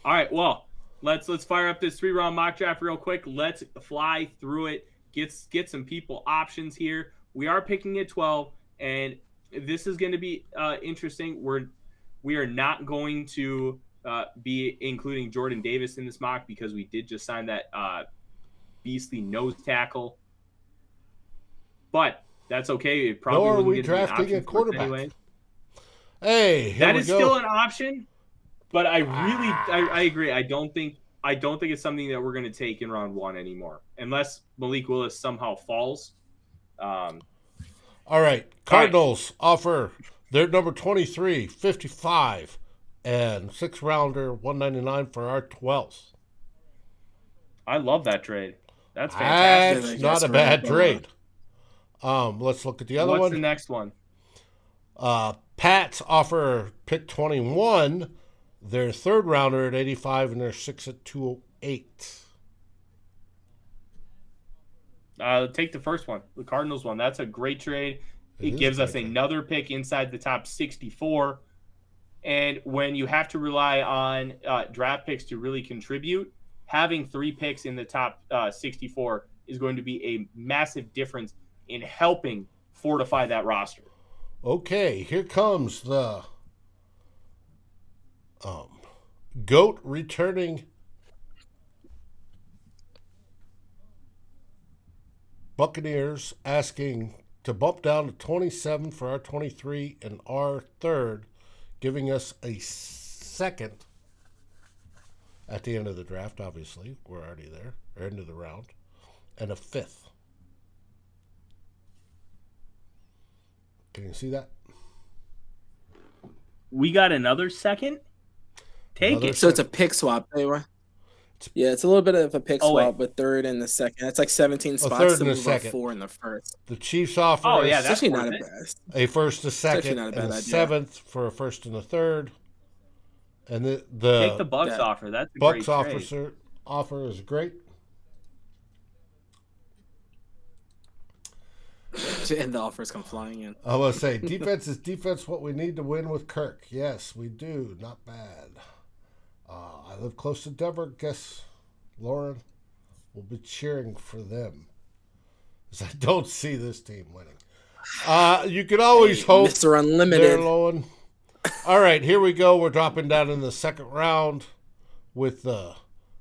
All right, well, let's fire up this 3-round mock draft real quick. Let's fly through it. Get some people options here. We are picking at 12, and this is going to be interesting. We are not going to be including Jordan Davis in this mock because we did just sign that beastly nose tackle. But that's okay. It probably nor are we get drafting a quarterback. Anyway. Hey, that is still an option, but I agree. I don't think it's something that we're going to take in round 1 anymore, unless Malik Willis somehow falls. All right, Cardinals offer their number 23, 55, and 6-rounder 199 for our 12th. I love that trade. That's fantastic. That's not a bad trade. Let's look at the other one. What's the next one? Pats offer pick 21, their 3rd-rounder at 85, and their 6 at 208. Take the first one, the Cardinals one. That's a great trade. It gives us another pick inside the top 64. And when you have to rely on draft picks to really contribute, having 3 picks in the top 64 is going to be a massive difference in helping fortify that roster. Okay, here comes the GOAT returning Buccaneers asking to bump down to 27 for our 23 and our 3rd, giving us a 2nd at the end of the draft, obviously. We're already there, or end of the round, and a 5th. Can you see that? We got another 2nd? Take it. So it's a pick swap. Anyway. Yeah, it's a little bit of a pick swap with 3rd and the 2nd. That's like 17 spots to move up 4 in the 1st. The Chiefs offer that's actually not a bad. A 1st, a 2nd, and a 7th for a 1st and a 3rd. And the take the Bucks offer. That's a Bucks great offer is great. And the offers come flying in. I want to say, defense is defense. What we need to win with Kirk. Yes, we do. Not bad. I live close to Denver. Guess Lauren will be cheering for them, because I don't see this team winning. You can always hope, Mr. Unlimited. All right, here we go. We're dropping down in the 2nd round with the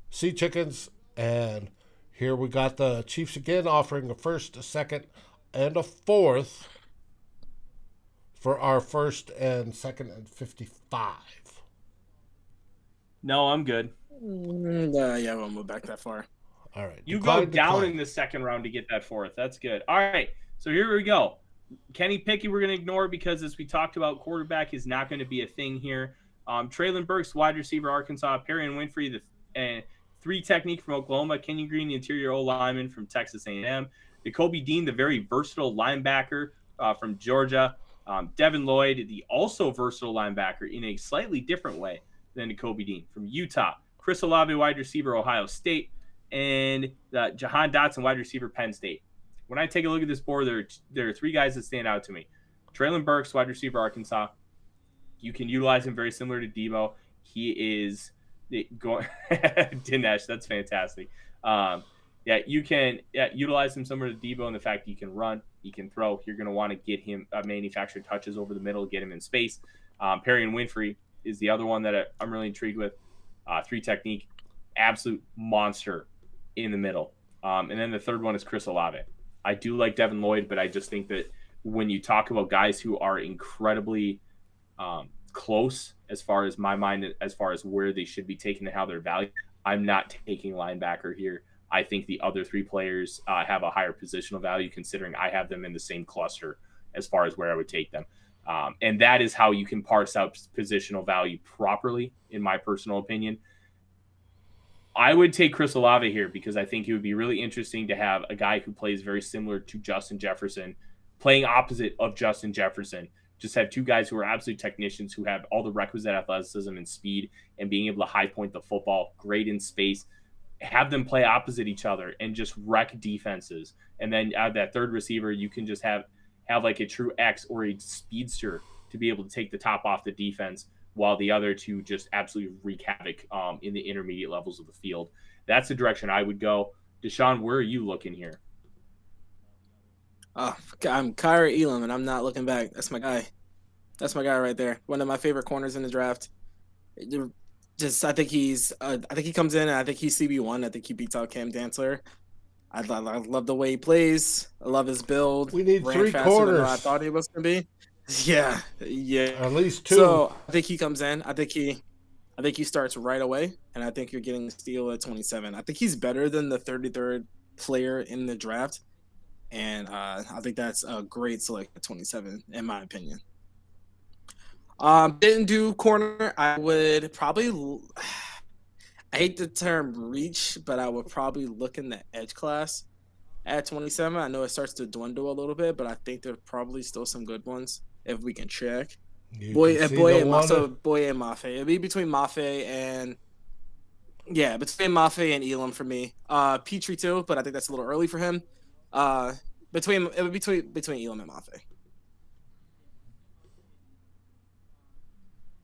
Sea Chickens, and here we got the Chiefs again offering a 1st, a 2nd, and a 4th for our first and second and 55. No, I'm good. Yeah, I won't move back that far. All right. You go down in the second round to get that fourth. That's good. All right. So here we go. Kenny Pickett, we're going to ignore because, as we talked about, quarterback is not going to be a thing here. Traylon Burks, wide receiver, Arkansas. Perry and Winfrey, the 3 technique from Oklahoma. Kenyon Green, the interior O-lineman from Texas A&M. Jacoby Dean, the very versatile linebacker from Georgia. Devin Lloyd, the also versatile linebacker in a slightly different way than Jacoby Dean from Utah. Chris Olave, wide receiver, Ohio State. And Jahan Dotson, wide receiver, Penn State. When I take a look at this board, there are 3 guys that stand out to me. Traylon Burks, wide receiver, Arkansas. You can utilize him very similar to Debo. He is going Dinesh. That's fantastic. You can utilize him similar to Debo in the fact that he can run, he can throw. You're going to want to get him manufactured touches over the middle, get him in space. Perry and Winfrey is the other one that I'm really intrigued with. 3 technique, absolute monster in the middle. And then the third one is Chris Olave. I do like Devin Lloyd, but I just think that when you talk about guys who are incredibly close as far as my mind, as far as where they should be taken and how they're valued, I'm not taking linebacker here. I think the other 3 players have a higher positional value, considering I have them in the same cluster as far as where I would take them. And that is how you can parse out positional value properly, in my personal opinion. I would take Chris Olave here because I think it would be really interesting to have a guy who plays very similar to Justin Jefferson, playing opposite of Justin Jefferson. Just have 2 guys who are absolute technicians, who have all the requisite athleticism and speed and being able to high point the football, great in space. Have them play opposite each other and just wreck defenses. And then that third receiver, you can just have like a true X or a speedster to be able to take the top off the defense, while the other 2 just absolutely wreak havoc in the intermediate levels of the field. That's the direction I would go. Deshawn, where are you looking here? I'm Kyrie Elam, and I'm not looking back. That's my guy. That's my guy right there. One of my favorite corners in the draft. I think he comes in, and I think he's CB1. I think he beats out Cam Dantzler. I love the way he plays. I love his build. We need Ran 3 faster corners. than I thought he was going to be. Yeah. At least 2. So I think he comes in. I think he starts right away, and I think you're getting a steal at 27. I think he's better than the 33rd player in the draft, and I think that's a great select at 27, in my opinion. Didn't do corner. I would probably. I hate the term reach, but I would probably look in the edge class at 27. I know it starts to dwindle a little bit, but I think there's probably still some good ones if we can check. Boy and Mafe. It'd be between Mafe and Elam for me. Petrie too, but I think that's a little early for him. Between Elam and Mafe.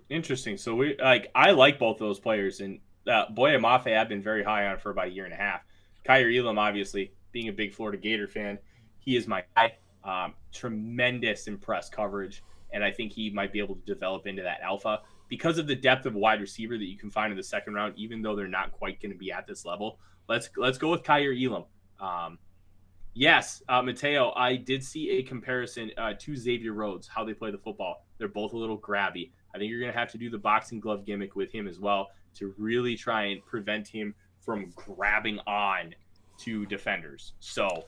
Interesting. So I like both those players, and Boye Mafe I've been very high on for about a year and a half. Kyrie Elam, obviously, being a big Florida Gator fan, he is my guy. Tremendous in press coverage, and I think he might be able to develop into that alpha because of the depth of wide receiver that you can find in the second round, even though they're not quite going to be at this level. Let's go with Kyrie Elam. Yes, Mateo, I did see a comparison to Xavier Rhodes, how they play the football. They're both a little grabby. I think you're going to have to do the boxing glove gimmick with him as well to really try and prevent him from grabbing on to defenders. So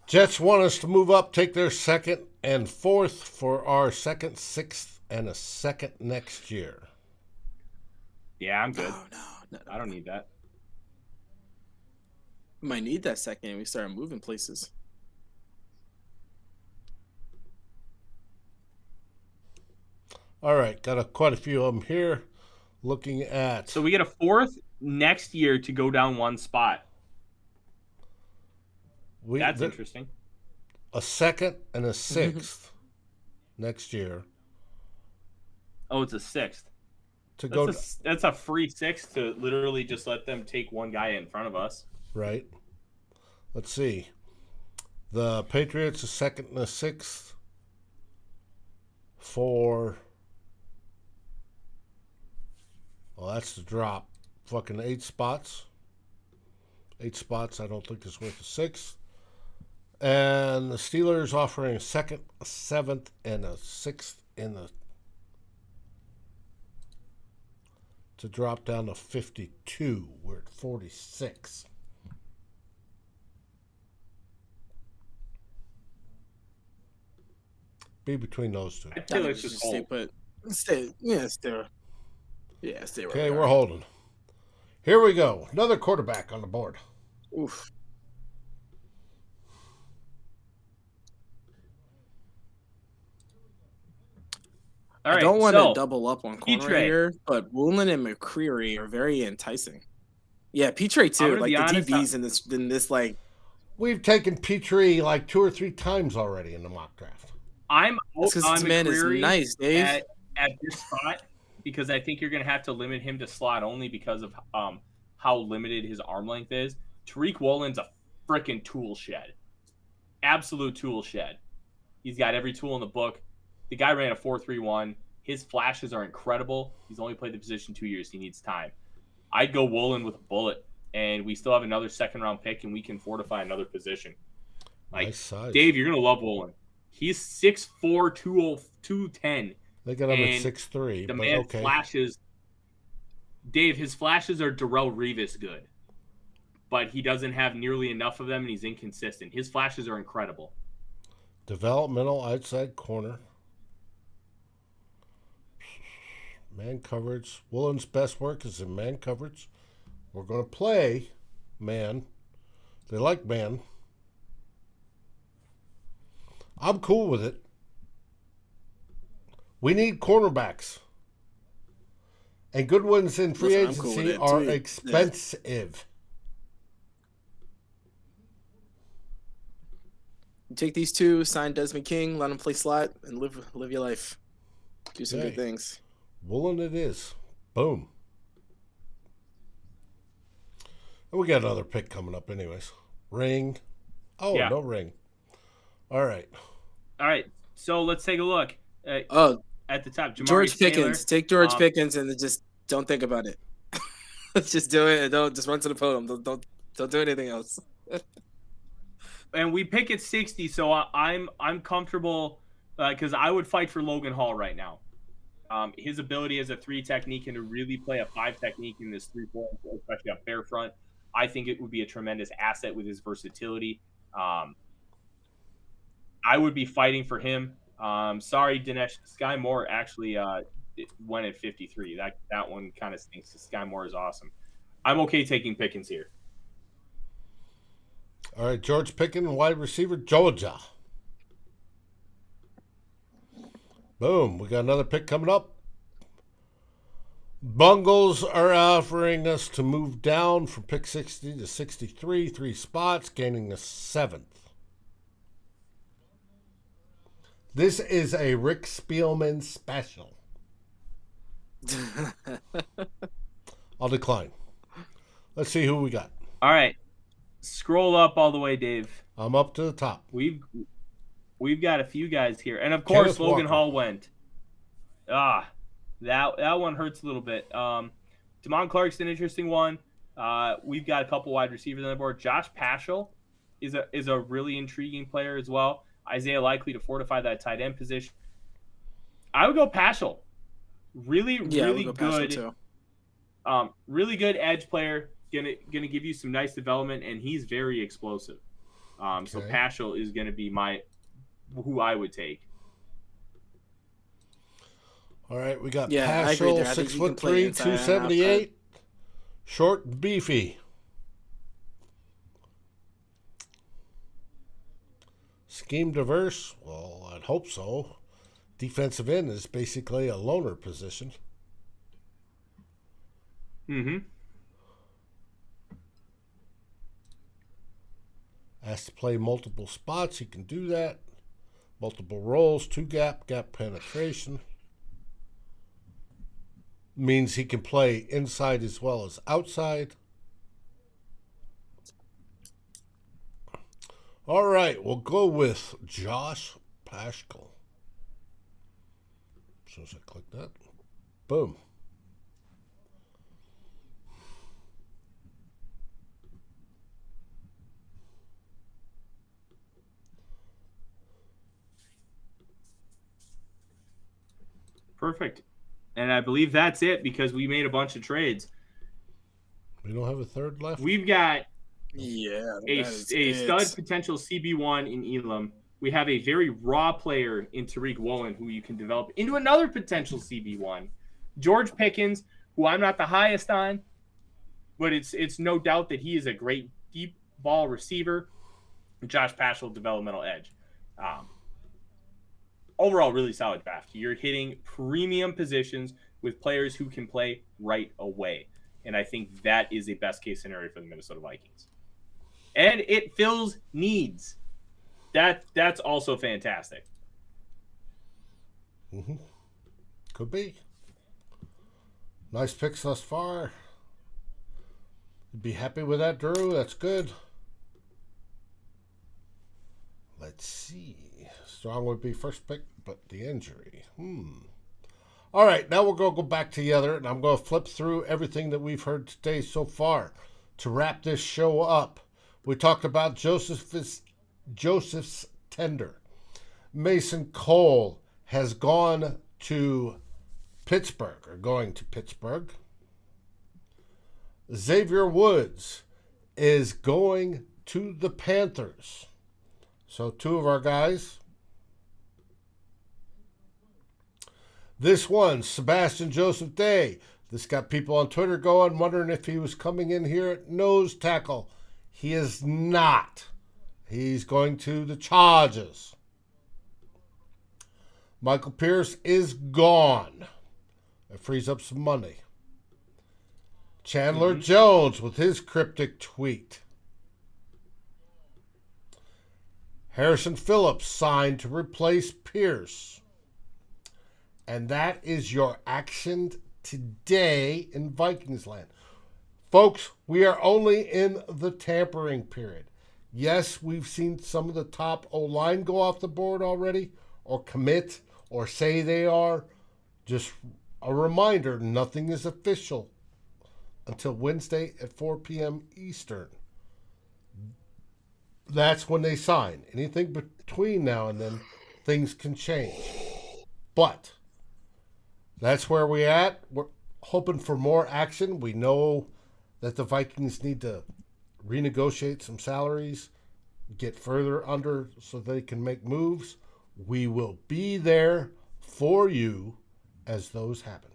Jets want us to move up, take their 2nd and 4th for our 2nd, 6th, and a 2nd next year. Yeah, I'm good. No. I don't need that. We might need that 2nd and we start moving places. All right, got quite a few of them here. Looking at. So we get a 4th next year to go down 1 spot. That's interesting. A 2nd and a 6th next year. Oh, it's a 6th. That's a free 6th to literally just let them take one guy in front of us. Right. Let's see. The Patriots a 2nd and a 6th for. Well, that's the drop. Fucking 8 spots. 8 spots. I don't think it's worth a 6th. And the Steelers offering a second, a seventh, and a sixth in the to drop down to 52. We're at 46. Be between those two. I feel like just stay hold. put. Stay. Yeah, stay. Yeah, stay. Where Okay, we we're are. holding. Here we go. Another quarterback on the board. Oof. All right, I don't want so to double up on corner Petre. here, but Woolen and McCreary are very enticing. Yeah, Petre I'm too. gonna Like be the honest, DBs in this like We've taken Petrie like 2 or 3 times already in the mock draft. I'm out because on this man is McCreary nice, Dave. at this spot because I think you're going to have to limit him to slot only because of how limited his arm length is. Tariq Woolen's a freaking tool shed. Absolute tool shed. He's got every tool in the book. The guy ran a 4.31. His flashes are incredible. He's only played the position 2 years. He needs time. I'd go Woolen with a bullet, and we still have another second-round pick, and we can fortify another position. Like, Nice size. Dave, you're going to love Woolen. He's 6'4", 210. They got him at and 6'3", The but man okay. flashes. Dave, his flashes are Darrelle Revis good, but he doesn't have nearly enough of them, and he's inconsistent. His flashes are incredible. Developmental outside corner. Man coverage. Woolen's best work is in man coverage. We're going to play man. They like man. I'm cool with it. We need cornerbacks. And good ones in free Listen, I'm cool with agency it, are too. expensive. You take these two, sign Desmond King, let him play slot, and live your life. Do some Okay. good things. Woolen it is. Boom. And we got another pick coming up anyways. Ring. Oh, Yeah. no ring. All right. All right, so let's take a look. Oh, At the top, Jamari George Taylor. Pickens. Take George Um, Pickens and then just don't think about it. Let's just do it and don't just run to the podium. Don't do anything else. And we pick at 60, so I'm comfortable because I would fight for Logan Hall right now. His ability as a 3 technique and to really play a 5 technique in this 3-4, especially a fair front, I think it would be a tremendous asset with his versatility. I would be fighting for him. Sorry, Dinesh. Sky Moore actually went at 53. That one kind of stinks. Sky Moore is awesome. I'm okay taking Pickens here. All right, George Pickens, wide receiver, Georgia. Boom. We got another pick coming up. Bungles are offering us to move down from pick 60 to 63, 3 spots, gaining the 7th. This is a Rick Spielman special. I'll decline. Let's see who we got. All right. Scroll up all the way, Dave. I'm up to the top. We've got a few guys here, and of course, Kenneth Logan Walker. Hall went. That one hurts a little bit. Damon Clark's an interesting one. We've got a couple wide receivers on the board. Josh Paschal is a really intriguing player as well. Isaiah Likely to fortify that tight end position. I would go Paschal. Really Paschal good. too. Really good edge player. Gonna give you some nice development, and he's very explosive. So Okay. Paschal is gonna be who I would take. All right, we got Yeah, I agree Paschal, there. I think he can 6'3", play inside and 278. Short and beefy. Scheme diverse? Well, I'd hope so. Defensive end is basically a loner position. Mm-hmm. Has to play multiple spots. He can do that. Multiple roles, 2 gap penetration. Means he can play inside as well as outside. All right, we'll go with Josh Paschal. As soon as I click that, boom. perfect. And I believe that's it because we made a bunch of trades. We don't have a third left? We've got a a stud potential CB1 in Elam. We have a very raw player in Tariq Woolen who you can develop into another potential CB1. George Pickens, who I'm not the highest on, but it's no doubt that he is a great deep ball receiver. Josh Paschal, developmental edge. Overall, really solid draft. You're hitting premium positions with players who can play right away. And I think that is a best case scenario for the Minnesota Vikings. And it fills needs. That's also fantastic. Mm-hmm. Could be. Nice picks thus far. You'd be happy with that, Drew. That's good. Let's see. Strong would be first pick, but the injury. All right, now we're going to go back together, and I'm going to flip through everything that we've heard today so far to wrap this show up. We talked about Joseph's tender. Mason Cole has gone to Pittsburgh, or going to Pittsburgh. Xavier Woods is going to the Panthers. So 2 of our guys. This one, Sebastian Joseph Day. This got people on Twitter going, wondering if he was coming in here at nose tackle. He is not. He's going to the Chargers. Michael Pierce is gone. That frees up some money. Chandler Jones with his cryptic tweet. Harrison Phillips signed to replace Pierce. And that is your action today in Vikings land. Folks, we are only in the tampering period. Yes, we've seen some of the top O-line go off the board already, or commit, or say they are. Just a reminder, nothing is official until Wednesday at 4 p.m. Eastern. That's when they sign. Anything between now and then, things can change. But that's where we're at. We're hoping for more action. We know that the Vikings need to renegotiate some salaries, get further under so they can make moves. We will be there for you as those happen.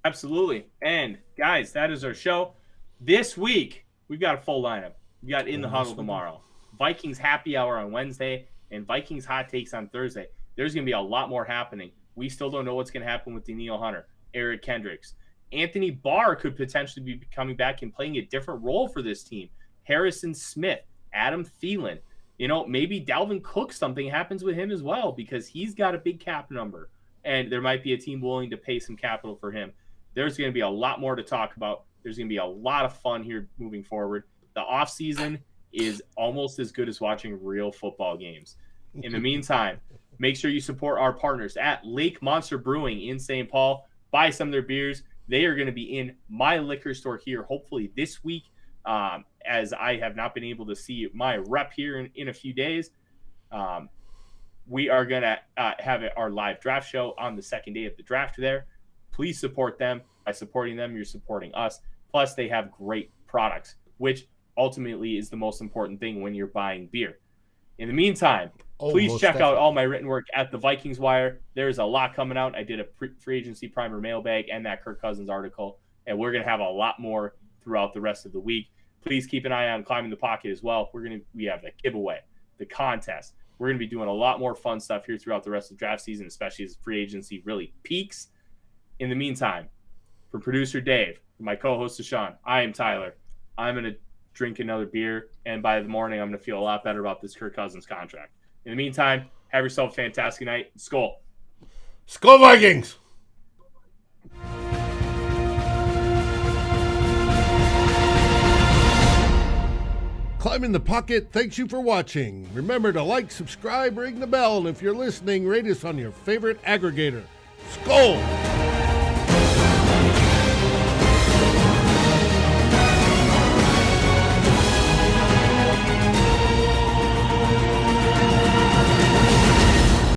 Absolutely. And guys, that is our show. This week, we've got a full lineup. We got In the Huddle tomorrow, Vikings Happy Hour on Wednesday, and Vikings Hot Takes on Thursday. There's going to be a lot more happening. We still don't know what's going to happen with Daniil Hunter, Eric Kendricks. Anthony Barr could potentially be coming back and playing a different role for this team. Harrison Smith, Adam Thielen. You know, maybe Dalvin Cook, something happens with him as well because he's got a big cap number, and there might be a team willing to pay some capital for him. There's going to be a lot more to talk about. There's going to be a lot of fun here moving forward. The offseason is almost as good as watching real football games. In the meantime, make sure you support our partners at Lake Monster Brewing in St. Paul. Buy some of their beers. They are going to be in my liquor store here hopefully this week, as I have not been able to see my rep here in a few days. We are going to have our live draft show on the second day of the draft there. Please support them. By supporting them, you're supporting us. Plus, they have great products, which ultimately is the most important thing when you're buying beer. In the meantime, please check out all my written work at the Vikings Wire. There's a lot coming out. I did a free agency primer mailbag and that Kirk Cousins article, and we're going to have a lot more throughout the rest of the week. Please keep an eye on Climbing the Pocket as well. We have the giveaway, the contest. We're going to be doing a lot more fun stuff here throughout the rest of the draft season, especially as free agency really peaks. In the meantime, for producer Dave, for my co-host Deshawn, I am Tyler. I'm going to drink another beer, and by the morning, I'm going to feel a lot better about this Kirk Cousins contract. In the meantime, have yourself a fantastic night. Skol. Skol Vikings! Climbing the Pocket thanks you for watching. Remember to like, subscribe, ring the bell, and if you're listening, rate us on your favorite aggregator. Skol!